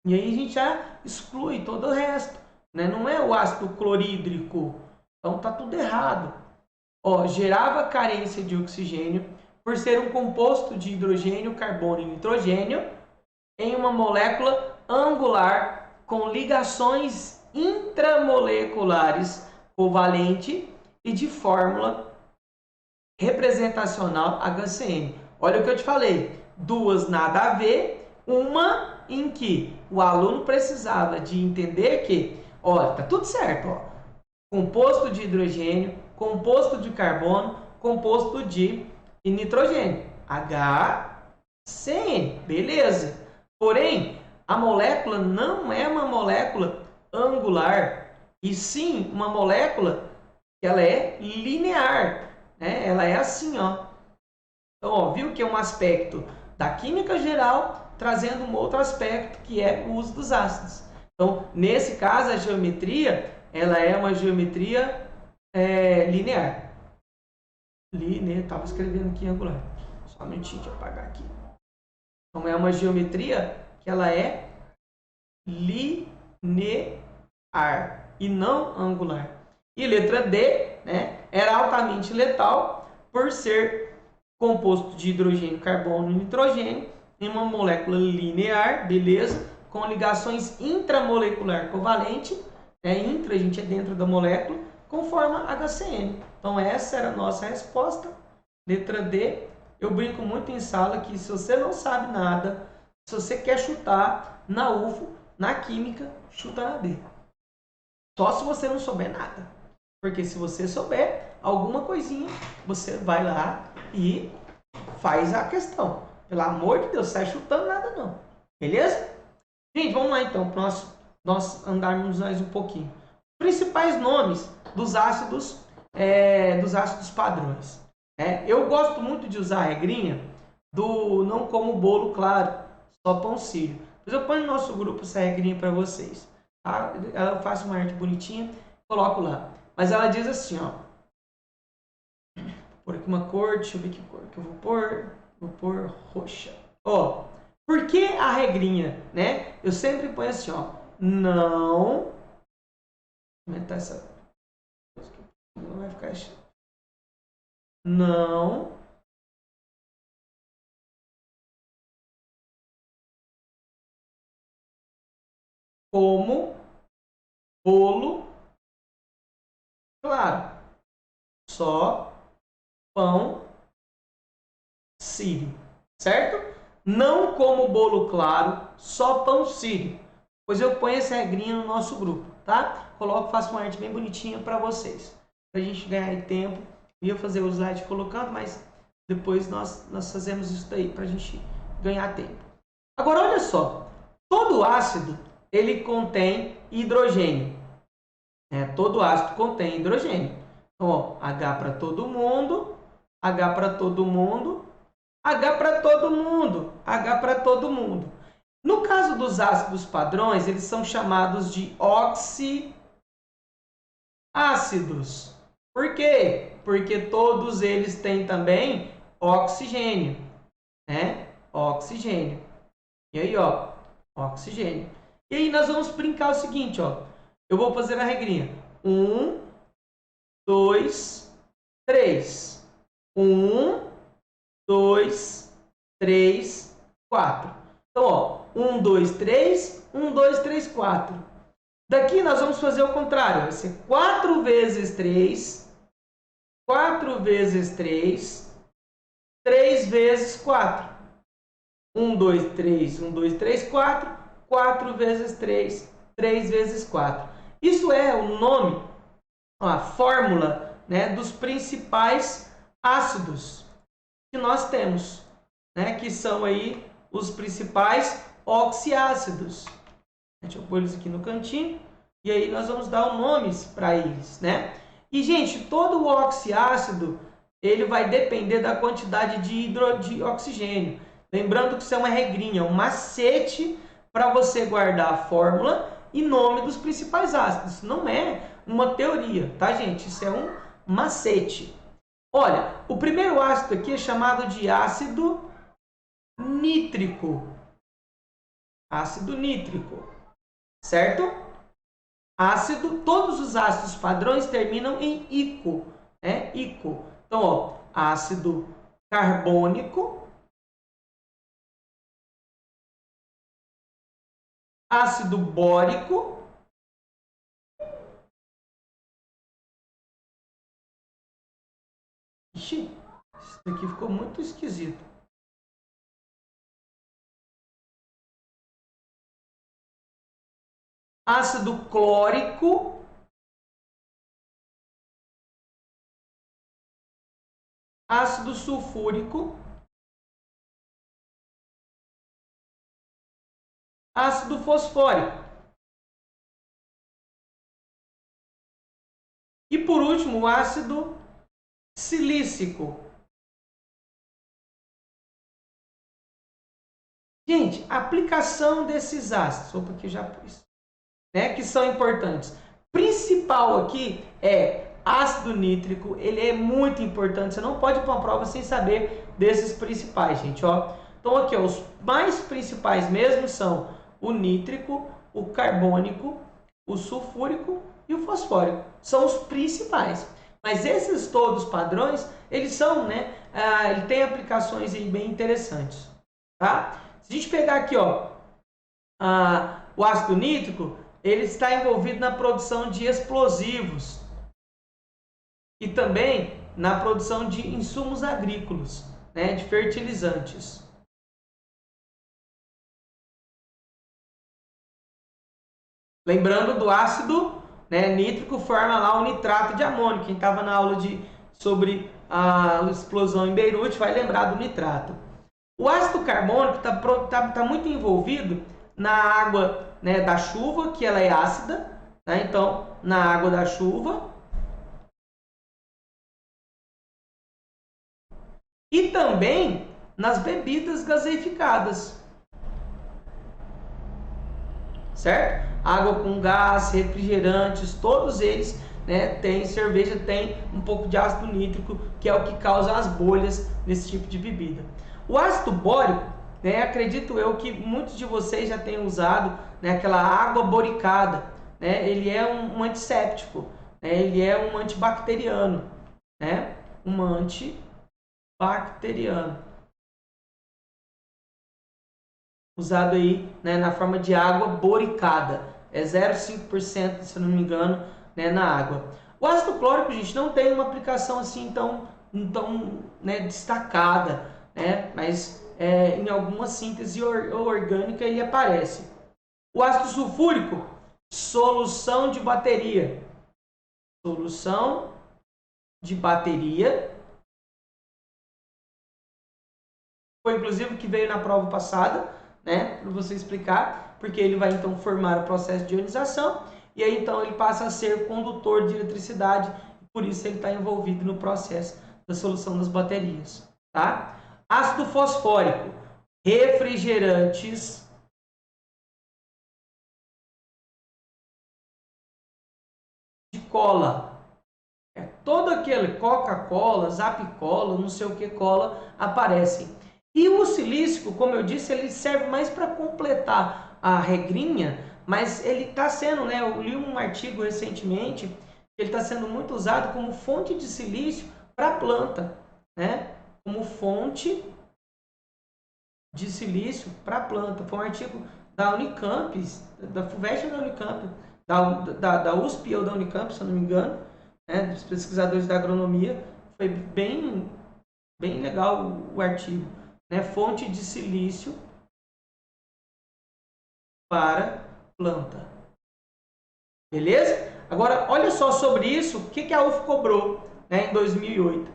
E aí a gente já exclui todo o resto. Não é o ácido clorídrico. Então tá tudo errado. Gerava carência de oxigênio por ser um composto de hidrogênio, carbono e nitrogênio em uma molécula angular com ligações intramoleculares covalente e de fórmula representacional HCN. Olha o que eu te falei. Duas nada a ver. Uma em que o aluno precisava de entender que, tá tudo certo, composto de hidrogênio, composto de carbono, composto de nitrogênio, HCN, beleza. Porém, a molécula não é uma molécula angular, e sim uma molécula que ela é linear, Ela é assim, ó. Então, viu que é um aspecto da química geral trazendo um outro aspecto que é o uso dos ácidos. Então, nesse caso, a geometria, ela é uma geometria linear. Estava escrevendo aqui em angular. Só um minutinho, deixa eu apagar aqui. Então, é uma geometria que ela é linear e não angular. E letra D, né, era altamente letal por ser composto de hidrogênio, carbono e nitrogênio em uma molécula linear, beleza? Com ligações intramolecular covalente, intra, a gente é dentro da molécula, com forma HCN. Então essa era a nossa resposta, letra D. Eu brinco muito em sala que se você não sabe nada, se você quer chutar na UFO, na química, chuta na D. Só se você não souber nada. Porque se você souber alguma coisinha, você vai lá e faz a questão. Pelo amor de Deus, sai chutando nada não. Beleza? Gente, vamos lá então, para nós andarmos mais um pouquinho. Principais nomes dos ácidos padrões. Eu gosto muito de usar a regrinha do não como bolo claro, só pão sírio. Mas eu ponho no nosso grupo essa regrinha para vocês. Tá? Eu faço uma arte bonitinha, coloco lá. Mas ela diz assim, ó. Vou pôr aqui uma cor, deixa eu ver que cor que eu vou pôr. Vou pôr roxa. Ó, por que a regrinha, né? Eu sempre ponho assim, ó. Não. Vou aumentar essa. Não vai ficar. Não. Como bolo claro. Só pão sírio. Certo? Não como bolo claro, só pão sírio. Pois eu ponho essa regrinha no nosso grupo, tá? Coloco, faço uma arte bem bonitinha para vocês. Pra gente ganhar tempo. Eu ia fazer o slide colocando, mas depois nós fazemos isso daí pra gente ganhar tempo. Agora olha só. Todo ácido, ele contém hidrogênio. Todo ácido contém hidrogênio. Então, ó, H para todo mundo, H para todo mundo, H para todo mundo, H para todo mundo. No caso dos ácidos padrões, eles são chamados de oxiácidos. Por quê? Porque todos eles têm também oxigênio, né? Oxigênio. E aí, ó, oxigênio. E aí nós vamos brincar o seguinte, ó. Eu vou fazer a regrinha. 1, 2, 3. 1, 2, 3, 4. Então, ó, 1, 2, 3, 1, 2, 3, 4. Daqui nós vamos fazer o contrário. Vai ser 4 vezes 3, 4 vezes 3, 3 vezes 4. 1, 2, 3, 1, 2, 3, 4. 4 vezes 3, 3 vezes 4. Isso é o nome, a fórmula, né, dos principais ácidos que nós temos, né, que são aí os principais oxiácidos. Deixa eu pôr eles aqui no cantinho e aí nós vamos dar nomes para eles, né? E gente, todo o oxiácido ele vai depender da quantidade de oxigênio. Lembrando que isso é uma regrinha, um macete para você guardar a fórmula e nome dos principais ácidos. Isso não é uma teoria, tá, gente? Isso é um macete. Olha, o primeiro ácido aqui é chamado de ácido nítrico. Ácido nítrico, certo? Ácido, todos os ácidos padrões terminam em ico, né? Ico. Então, ó, ácido carbônico, ácido bórico, ixi, isso aqui ficou muito esquisito. Ácido clórico, ácido sulfúrico, ácido fosfórico. E por último, o ácido silícico. Gente, aplicação desses ácidos, opa, aqui já pus, né, que são importantes. Principal aqui é ácido nítrico, ele é muito importante, você não pode ir para uma prova sem saber desses principais, gente, ó. Então aqui, ó, os mais principais mesmo são o nítrico, o carbônico, o sulfúrico e o fosfórico. São os principais. Mas esses todos padrões, eles são, né, ele tem aplicações aí bem interessantes, tá? Se a gente pegar aqui, ó, o ácido nítrico, ele está envolvido na produção de explosivos e também na produção de insumos agrícolas, né, de fertilizantes. Lembrando do ácido, né, nítrico, forma lá o nitrato de amônio. Quem estava na aula sobre a explosão em Beirute vai lembrar do nitrato. O ácido carbônico está muito envolvido na água, né, da chuva, que ela é ácida, né? Então, na água da chuva. E também nas bebidas gaseificadas. Certo? Água com gás, refrigerantes, todos eles, né, tem cerveja, tem um pouco de ácido nítrico, que é o que causa as bolhas nesse tipo de bebida. O ácido bórico, né, acredito eu que muitos de vocês já tenham usado, né, aquela água boricada, né, ele é um antisséptico, né, ele é um antibacteriano, né, um antibacteriano. Usado aí, né, na forma de água boricada, é 0,5%, se eu não me engano, né, na água. O ácido clórico, gente, não tem uma aplicação assim tão né, destacada, né, mas em alguma síntese orgânica ele aparece. O ácido sulfúrico, solução de bateria. Solução de bateria. Foi inclusive o que veio na prova passada, né, para você explicar, porque ele vai então formar o processo de ionização e aí então ele passa a ser condutor de eletricidade, por isso ele está envolvido no processo da solução das baterias, tá? Ácido fosfórico, refrigerantes, de cola, todo aquele Coca-Cola, Zap-Cola, não sei o que cola, aparecem. E o silícico, como eu disse, ele serve mais para completar a regrinha, mas ele está sendo, né, eu li um artigo recentemente, ele está sendo muito usado como fonte de silício para a planta, né, como fonte de silício para a planta. Foi um artigo da Unicamp, da FUVEST ou da Unicamp, da USP ou da Unicamp, se eu não me engano, né, dos pesquisadores da agronomia. Foi bem legal o artigo. Né, fonte de silício para planta. Beleza? Agora, olha só sobre isso, o que a UF cobrou, né, em 2008.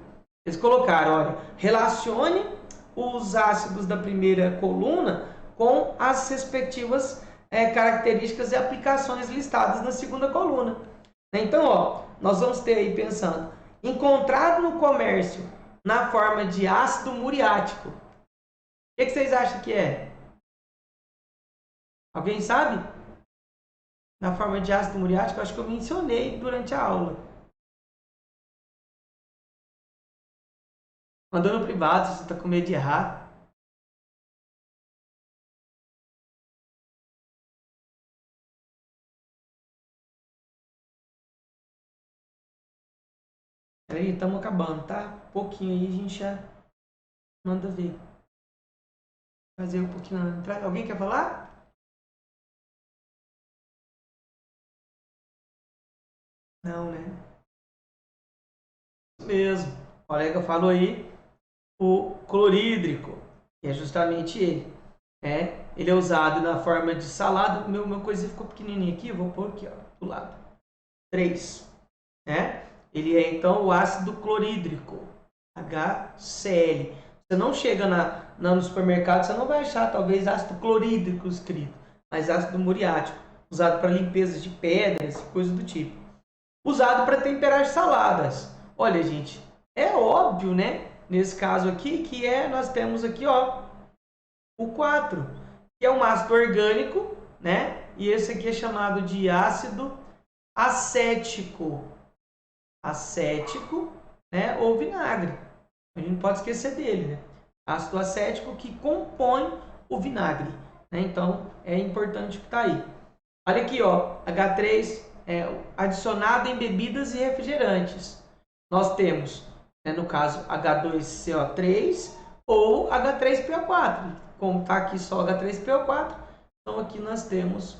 Eles colocaram, olha, relacione os ácidos da primeira coluna com as respectivas características e aplicações listadas na segunda coluna. Então, ó, nós vamos ter aí pensando, encontrado no comércio na forma de ácido muriático. O que vocês acham que é? Alguém sabe? Na forma de ácido muriático, acho que eu mencionei durante a aula. Mandou no privado se você está com medo de errar. Peraí, estamos acabando, tá? Um pouquinho aí a gente já manda ver. Fazer um pouquinho. Alguém quer falar? Não, né? Isso mesmo. O colega falou aí o clorídrico, que é justamente ele. Ele é usado na forma de salada. Meu coisinha ficou pequenininho aqui, eu vou pôr aqui, ó, do lado. 3. Ele é então o ácido clorídrico, HCl. Você não chega no supermercado, você não vai achar talvez ácido clorídrico escrito, mas ácido muriático, usado para limpeza de pedras, coisa do tipo. Usado para temperar saladas. Olha, gente, é óbvio, né? Nesse caso aqui, que nós temos aqui, ó, o 4. que é um ácido orgânico, né? E esse aqui é chamado de ácido acético. Acético, né? Ou vinagre. A gente não pode esquecer dele, né? Ácido acético que compõe o vinagre, né? Então, é importante que tá aí. Olha aqui, ó, H3 adicionado em bebidas e refrigerantes. Nós temos, né, no caso, H2CO3 ou H3PO4. Como está aqui só H3PO4, então aqui nós temos,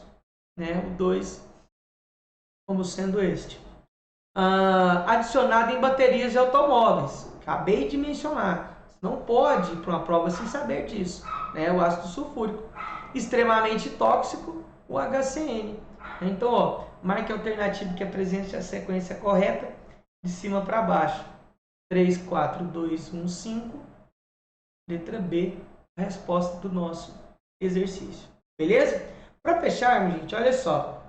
né, o 2 como sendo este. Adicionado em baterias de automóveis. Acabei de mencionar. Não pode ir para uma prova sem saber disso, né? O ácido sulfúrico. Extremamente tóxico, o HCN. Então, ó, marque a alternativa que apresente a sequência correta de cima para baixo. 3, 4, 2, 1, 5. Letra B, a resposta do nosso exercício. Beleza? Para fecharmos, gente, olha só.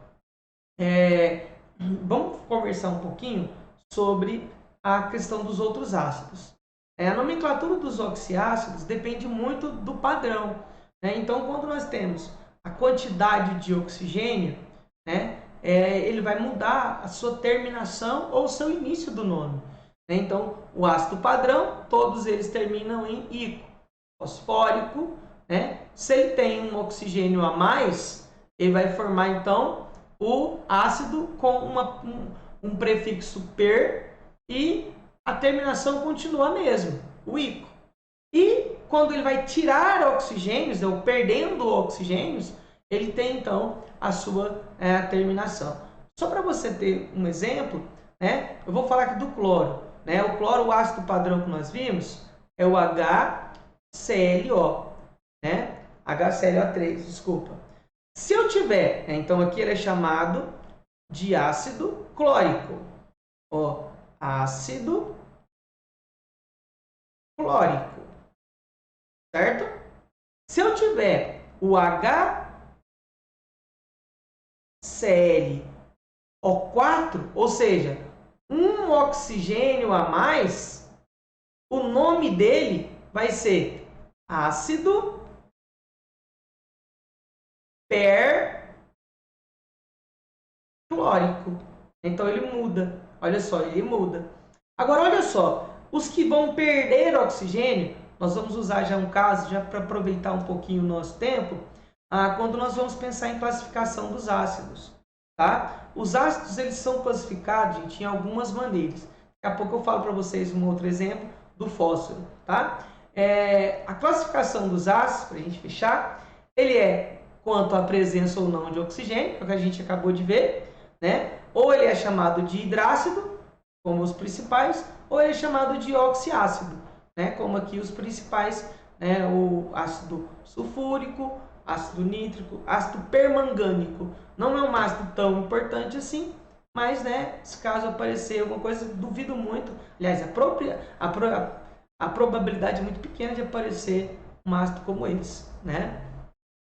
Vamos conversar um pouquinho sobre a questão dos outros ácidos. A nomenclatura dos oxiácidos depende muito do padrão, né? Então, quando nós temos a quantidade de oxigênio, né, ele vai mudar a sua terminação ou o seu início do nome, né? Então, o ácido padrão, todos eles terminam em ico. Fosfórico, né? Se ele tem um oxigênio a mais, ele vai formar então o ácido com um prefixo per e a terminação continua a mesma, o ico. E quando ele vai tirar oxigênios, ou perdendo oxigênios, ele tem então a sua terminação. Só para você ter um exemplo, né, eu vou falar aqui do cloro. Né? O cloro, o ácido padrão que nós vimos, é o HClO, né? HClO3, desculpa. Se eu tiver, então aqui ele é chamado de ácido clórico. Ó, ácido clórico. Certo? Se eu tiver o HClO4, ou seja, um oxigênio a mais, o nome dele vai ser ácido perclórico. Então ele muda. Olha só, ele muda. Agora olha só, os que vão perder oxigênio, nós vamos usar já um caso, já para aproveitar um pouquinho o nosso tempo, quando nós vamos pensar em classificação dos ácidos. Tá? Os ácidos eles são classificados, gente, em algumas maneiras. Daqui a pouco eu falo para vocês um outro exemplo do fósforo. Tá? A classificação dos ácidos, para a gente fechar, ele é quanto à presença ou não de oxigênio, que é o que a gente acabou de ver, né? Ou ele é chamado de hidrácido, como os principais, ou ele é chamado de oxiácido, né? Como aqui os principais, né? O ácido sulfúrico, ácido nítrico, ácido permangânico. Não é um ácido tão importante assim, mas, né, se caso aparecer alguma coisa, duvido muito. Aliás, a probabilidade é muito pequena de aparecer um ácido como esse, né?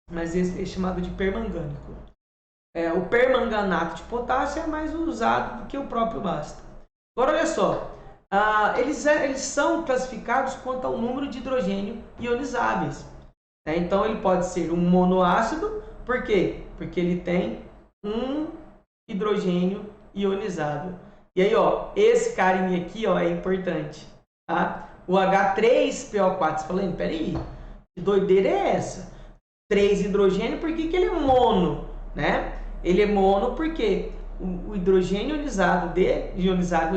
Mas esse é chamado de permangânico. O permanganato de potássio é mais usado do que o próprio ácido. Agora, olha só. Eles são classificados quanto ao número de hidrogênio ionizáveis. Então, ele pode ser um monoácido. Por quê? Porque ele tem um hidrogênio ionizado. E aí, ó, esse carinha aqui, ó, é importante. Tá? O H3PO4. Você fala, peraí, que doideira é essa? 3 hidrogênio, por que ele é mono? Né? Ele é mono porque o hidrogênio ionizável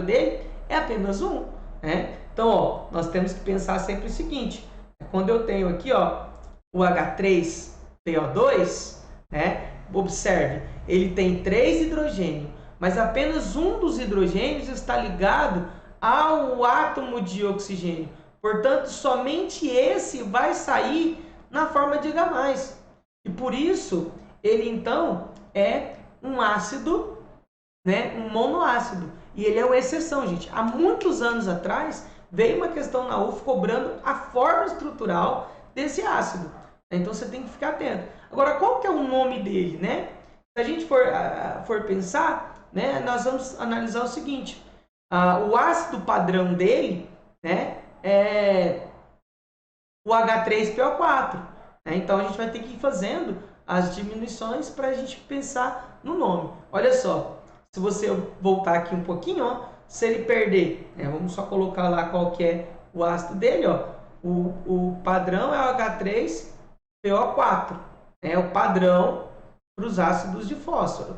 dele é apenas um. Né? Então, ó, nós temos que pensar sempre o seguinte. Quando eu tenho aqui, ó, o H3PO2, né? Observe, ele tem 3 hidrogênios, mas apenas um dos hidrogênios está ligado ao átomo de oxigênio. Portanto, somente esse vai sair na forma de H+. E por isso, ele então é um ácido, né, um monoácido. E ele é uma exceção, gente. Há muitos anos atrás, veio uma questão na UF cobrando a forma estrutural desse ácido. Então, você tem que ficar atento. Agora, qual que é o nome dele, né? Se a gente for pensar, né, nós vamos analisar o seguinte. O ácido padrão dele, né, é o H3PO4. né? Então a gente vai ter que ir fazendo as diminuições para a gente pensar no nome. Olha só, se você voltar aqui um pouquinho, ó, se ele perder, né, vamos só colocar lá qual que é o ácido dele, ó. O padrão é o H3PO4, é o padrão para os ácidos de fósforo.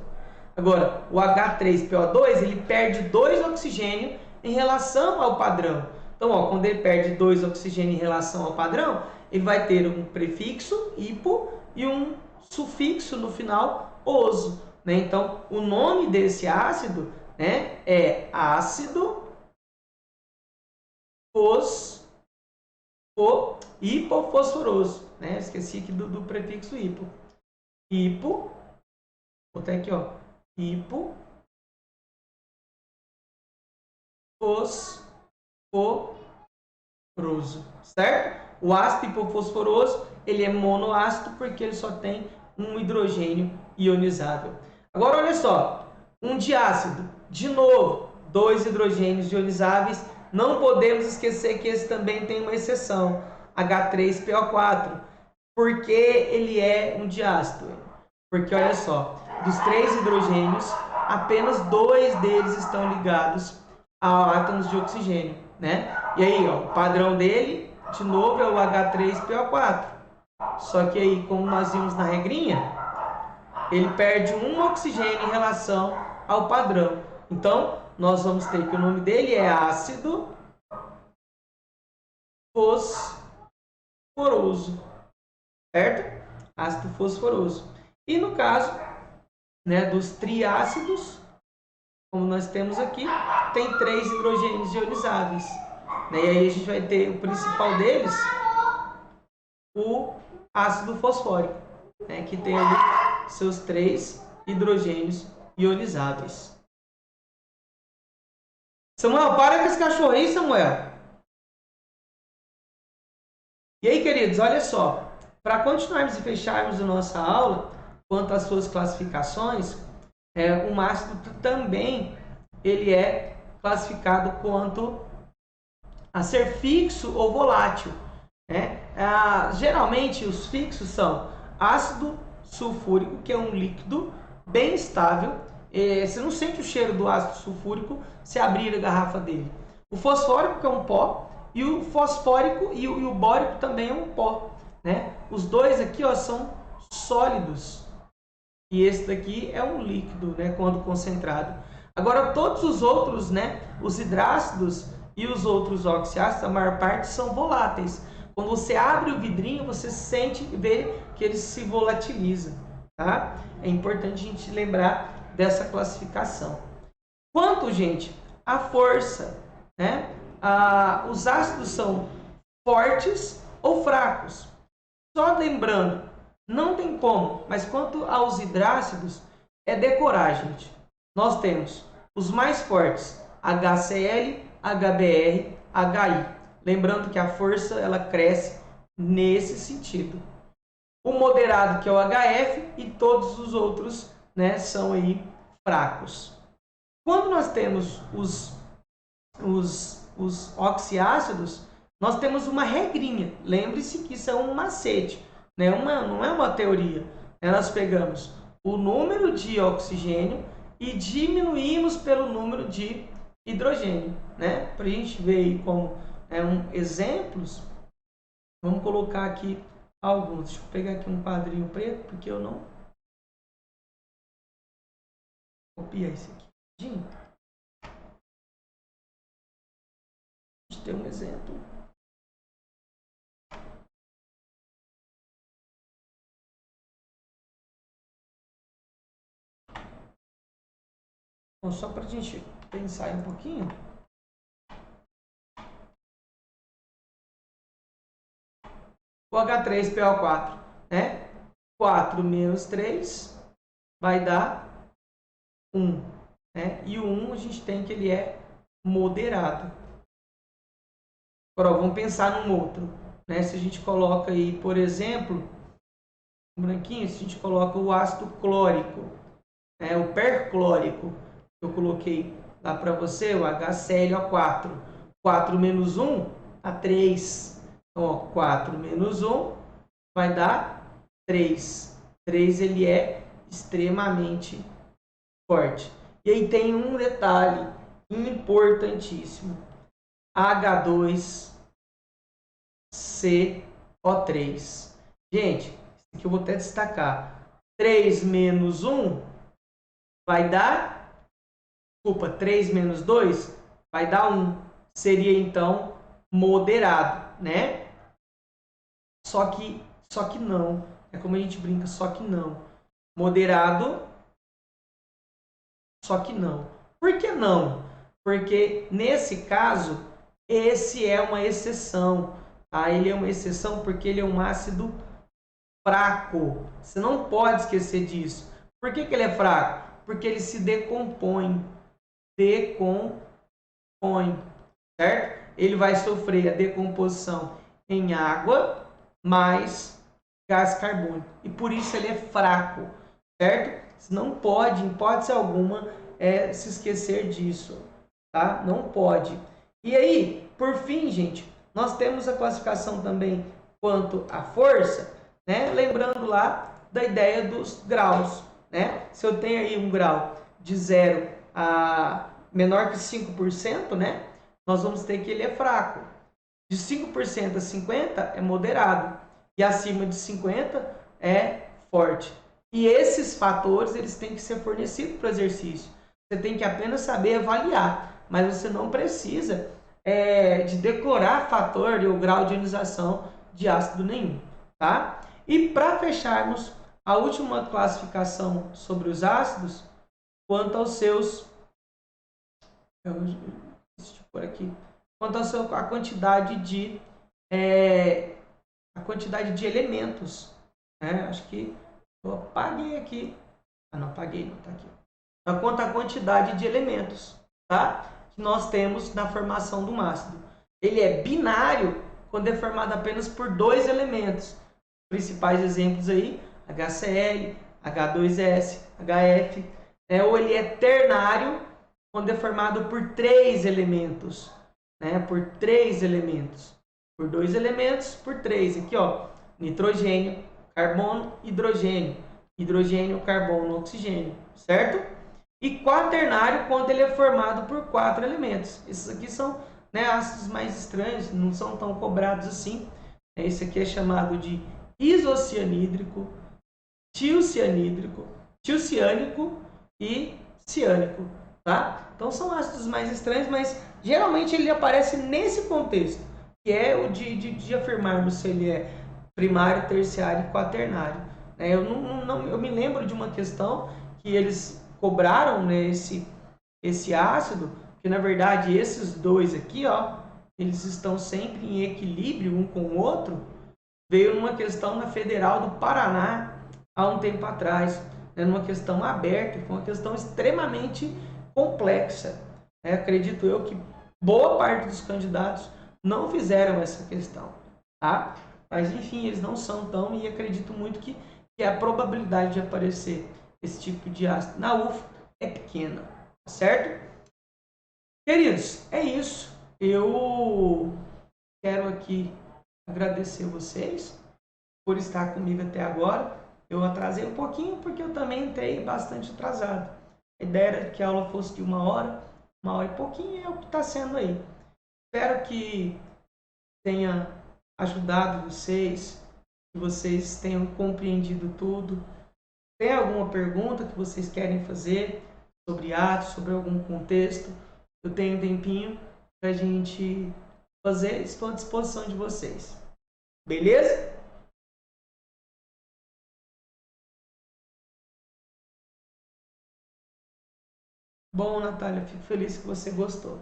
Agora, o H3PO2, ele perde 2 oxigênios em relação ao padrão. Então, ó, quando ele perde 2 oxigênios em relação ao padrão, ele vai ter um prefixo, hipo, e um sufixo no final, oso. Né? Então, o nome desse ácido, né, é ácido hipofosforoso. Né? Esqueci aqui do prefixo hipo. Hipo, vou botar aqui, ó, hipofosforoso, certo? O ácido hipofosforoso, ele é monoácido porque ele só tem um hidrogênio ionizável. Agora, olha só, um diácido, de novo, 2 hidrogênios ionizáveis. Não podemos esquecer que esse também tem uma exceção, H3PO4. Por que ele é um diácido? Porque, olha só, dos 3 hidrogênios, apenas 2 deles estão ligados a átomos de oxigênio, né? E aí, ó, o padrão dele, de novo, é o H3PO4. Só que aí, como nós vimos na regrinha, ele perde um oxigênio em relação ao padrão. Então, nós vamos ter que o nome dele é ácido fosforoso, certo? Ácido fosforoso. E no caso, né, dos triácidos, como nós temos aqui, tem 3 hidrogênios ionizáveis. Né? E aí a gente vai ter o principal deles, o ácido fosfórico, né, que tem ali seus 3 hidrogênios ionizáveis. Samuel, para com esse cachorro aí, Samuel. E aí, queridos, olha só. Para continuarmos e fecharmos a nossa aula, quanto às suas classificações, o ácido também ele é classificado quanto a ser fixo ou volátil. Né? Geralmente, os fixos são ácido sulfúrico, que é um líquido bem estável. Você não sente o cheiro do ácido sulfúrico se abrir a garrafa dele. O fosfórico, que é um pó, e o fosfórico e o bórico também é um pó. Né? Os dois aqui, ó, são sólidos. E esse daqui é um líquido, né, quando concentrado. Agora, todos os outros, né, os hidrácidos e os outros oxiácidos, a maior parte são voláteis. Quando você abre o vidrinho, você sente e vê que ele se volatiliza. Tá? É importante a gente lembrar dessa classificação. Quanto, gente, à força, né? Os ácidos são fortes ou fracos. Só lembrando, não tem como, mas quanto aos hidrácidos, é decorar, gente. Nós temos os mais fortes, HCl, HBr, HI. Lembrando que a força ela cresce nesse sentido. O moderado, que é o HF, e todos os outros, né, são aí fracos. Quando nós temos os oxiácidos, nós temos uma regrinha. Lembre-se que isso é um macete, né? Não é uma teoria. Nós pegamos o número de oxigênio e diminuímos pelo número de hidrogênio. Né? Para a gente ver aí como exemplos, vamos colocar aqui alguns. Deixa eu pegar aqui um quadrinho preto, porque eu não... Vou copiar isso aqui. A gente tem um exemplo. Bom, só para a gente pensar um pouquinho. O H3PO4, né? 4 menos 3 vai dar 1. Né? E o 1 a gente tem que ele é moderado. Agora, vamos pensar num outro. Né? Se a gente coloca aí, por exemplo, um branquinho, se a gente coloca o ácido clórico, né? O perclórico, eu coloquei lá para você, o HClO4. 4 menos 1 dá 3. Então, ó, 4 menos 1 vai dar 3. 3 ele é extremamente forte. E aí tem um detalhe importantíssimo. H2CO3. Gente, isso aqui eu vou até destacar. 3 menos 1 vai dar... Desculpa, 3 menos 2 vai dar 1. Seria, então, moderado, né? Só que não. É como a gente brinca, só que não. Moderado, só que não. Por que não? Porque, nesse caso, esse é uma exceção. Tá? Ele é uma exceção porque ele é um ácido fraco. Você não pode esquecer disso. Por que ele é fraco? Porque ele se decompõe. Certo? Ele vai sofrer a decomposição em água mais gás carbônico. E por isso ele é fraco. Certo? Você não pode, em hipótese alguma, se esquecer disso. Tá? Não pode. E aí, por fim, gente, nós temos a classificação também quanto à força, né? Lembrando lá da ideia dos graus, né? Se eu tenho aí um grau de 0 a menor que 5%, né? Nós vamos ter que ele é fraco. De 5% a 50% é moderado. E acima de 50% é forte. E esses fatores, eles têm que ser fornecidos para o exercício. Você tem que apenas saber avaliar. Mas você não precisa de decorar fator ou grau de ionização de ácido nenhum. Tá? E para fecharmos, a última classificação sobre os ácidos, quanto aos seus... Deixa eu pôr aqui. Quanto à quantidade de elementos, né? Acho que eu apaguei aqui. Não apaguei, não está aqui. Quanto à quantidade de elementos, tá? Que nós temos na formação de um ácido. Ele é binário quando é formado apenas por 2 elementos. Principais exemplos aí, HCl, H2S, HF. Ou ele é ternário quando é formado por 3 elementos, né? Por 3 elementos. Por 2 elementos, por 3. Aqui, ó, nitrogênio, carbono, hidrogênio. Hidrogênio, carbono, oxigênio, certo? E quaternário quando ele é formado por 4 elementos. Esses aqui são, né, ácidos mais estranhos, não são tão cobrados assim. Esse aqui é chamado de isocianídrico, tilcianídrico, tilciânico e ciânico. Tá? Então são ácidos mais estranhos, mas geralmente ele aparece nesse contexto, que é o de afirmarmos se ele é primário, terciário e quaternário. Eu me lembro de uma questão que eles cobraram, né, esse ácido, que na verdade esses dois aqui, ó, eles estão sempre em equilíbrio um com o outro. Veio numa questão na Federal do Paraná há um tempo atrás, né, numa questão aberta, foi uma questão extremamente complexa. Acredito eu que boa parte dos candidatos não fizeram essa questão, tá? Mas enfim, eles não são tão, e acredito muito que a probabilidade de aparecer esse tipo de ácido na UFO é pequena, certo? Queridos, é isso. Eu quero aqui agradecer vocês por estar comigo até agora. Eu atrasei um pouquinho porque eu também entrei bastante atrasado. A ideia era que a aula fosse de 1 hora e pouquinho, e é o que está sendo aí. Espero que tenha ajudado vocês, que vocês tenham compreendido tudo. Tem alguma pergunta que vocês querem fazer sobre atos, sobre algum contexto? Eu tenho um tempinho para a gente fazer, estou à disposição de vocês. Beleza? Bom, Natália, fico feliz que você gostou.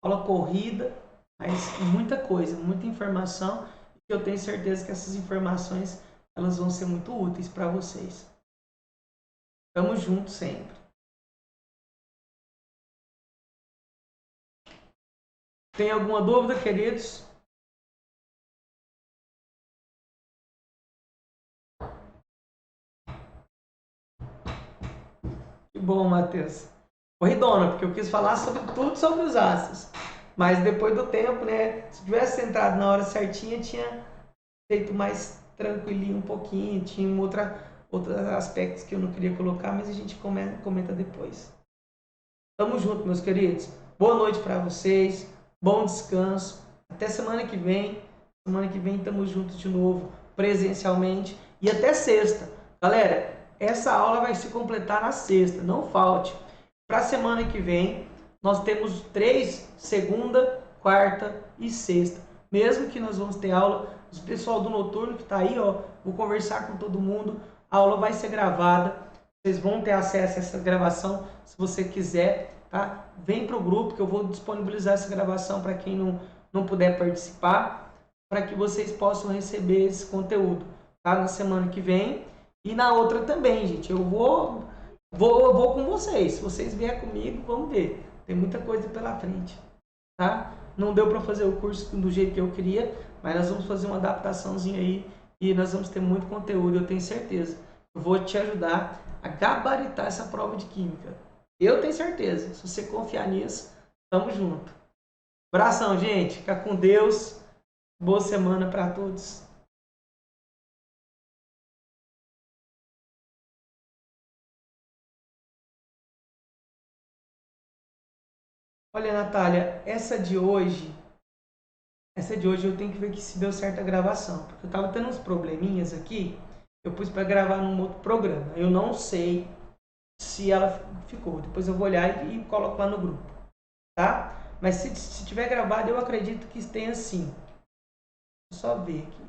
Aula corrida, mas muita coisa, muita informação. E eu tenho certeza que essas informações elas vão ser muito úteis para vocês. Tamo junto sempre. Tem alguma dúvida, queridos? Que bom, Matheus. Corridona, porque eu quis falar sobre tudo sobre os ácidos. Mas depois do tempo, né? Se tivesse entrado na hora certinha, tinha feito mais tranquilinho um pouquinho, tinha outros aspectos que eu não queria colocar, mas a gente comenta depois. Tamo junto, meus queridos. Boa noite para vocês, bom descanso. Até semana que vem. Semana que vem tamo junto de novo, presencialmente. E até sexta. Galera, essa aula vai se completar na sexta, não falte. Para a semana que vem, nós temos 3, segunda, quarta e sexta. Mesmo que nós vamos ter aula, o pessoal do noturno que está aí, ó, vou conversar com todo mundo. A aula vai ser gravada. Vocês vão ter acesso a essa gravação se você quiser, tá? Vem para o grupo que eu vou disponibilizar essa gravação para quem não puder participar, para que vocês possam receber esse conteúdo, tá? Na semana que vem e na outra também, gente. Eu vou com vocês. Se vocês vierem comigo, vamos ver. Tem muita coisa pela frente, tá? Não deu para fazer o curso do jeito que eu queria, mas nós vamos fazer uma adaptaçãozinha aí e nós vamos ter muito conteúdo, eu tenho certeza. Eu vou te ajudar a gabaritar essa prova de química. Eu tenho certeza. Se você confiar nisso, tamo junto. Abração, gente. Fica com Deus. Boa semana para todos. Olha, Natália, essa de hoje eu tenho que ver que se deu certo a gravação, porque eu tava tendo uns probleminhas aqui, eu pus para gravar num outro programa. Eu não sei se ela ficou. Depois eu vou olhar e coloco lá no grupo, tá? Mas se tiver gravado, eu acredito que tenha sim. Vou só ver aqui.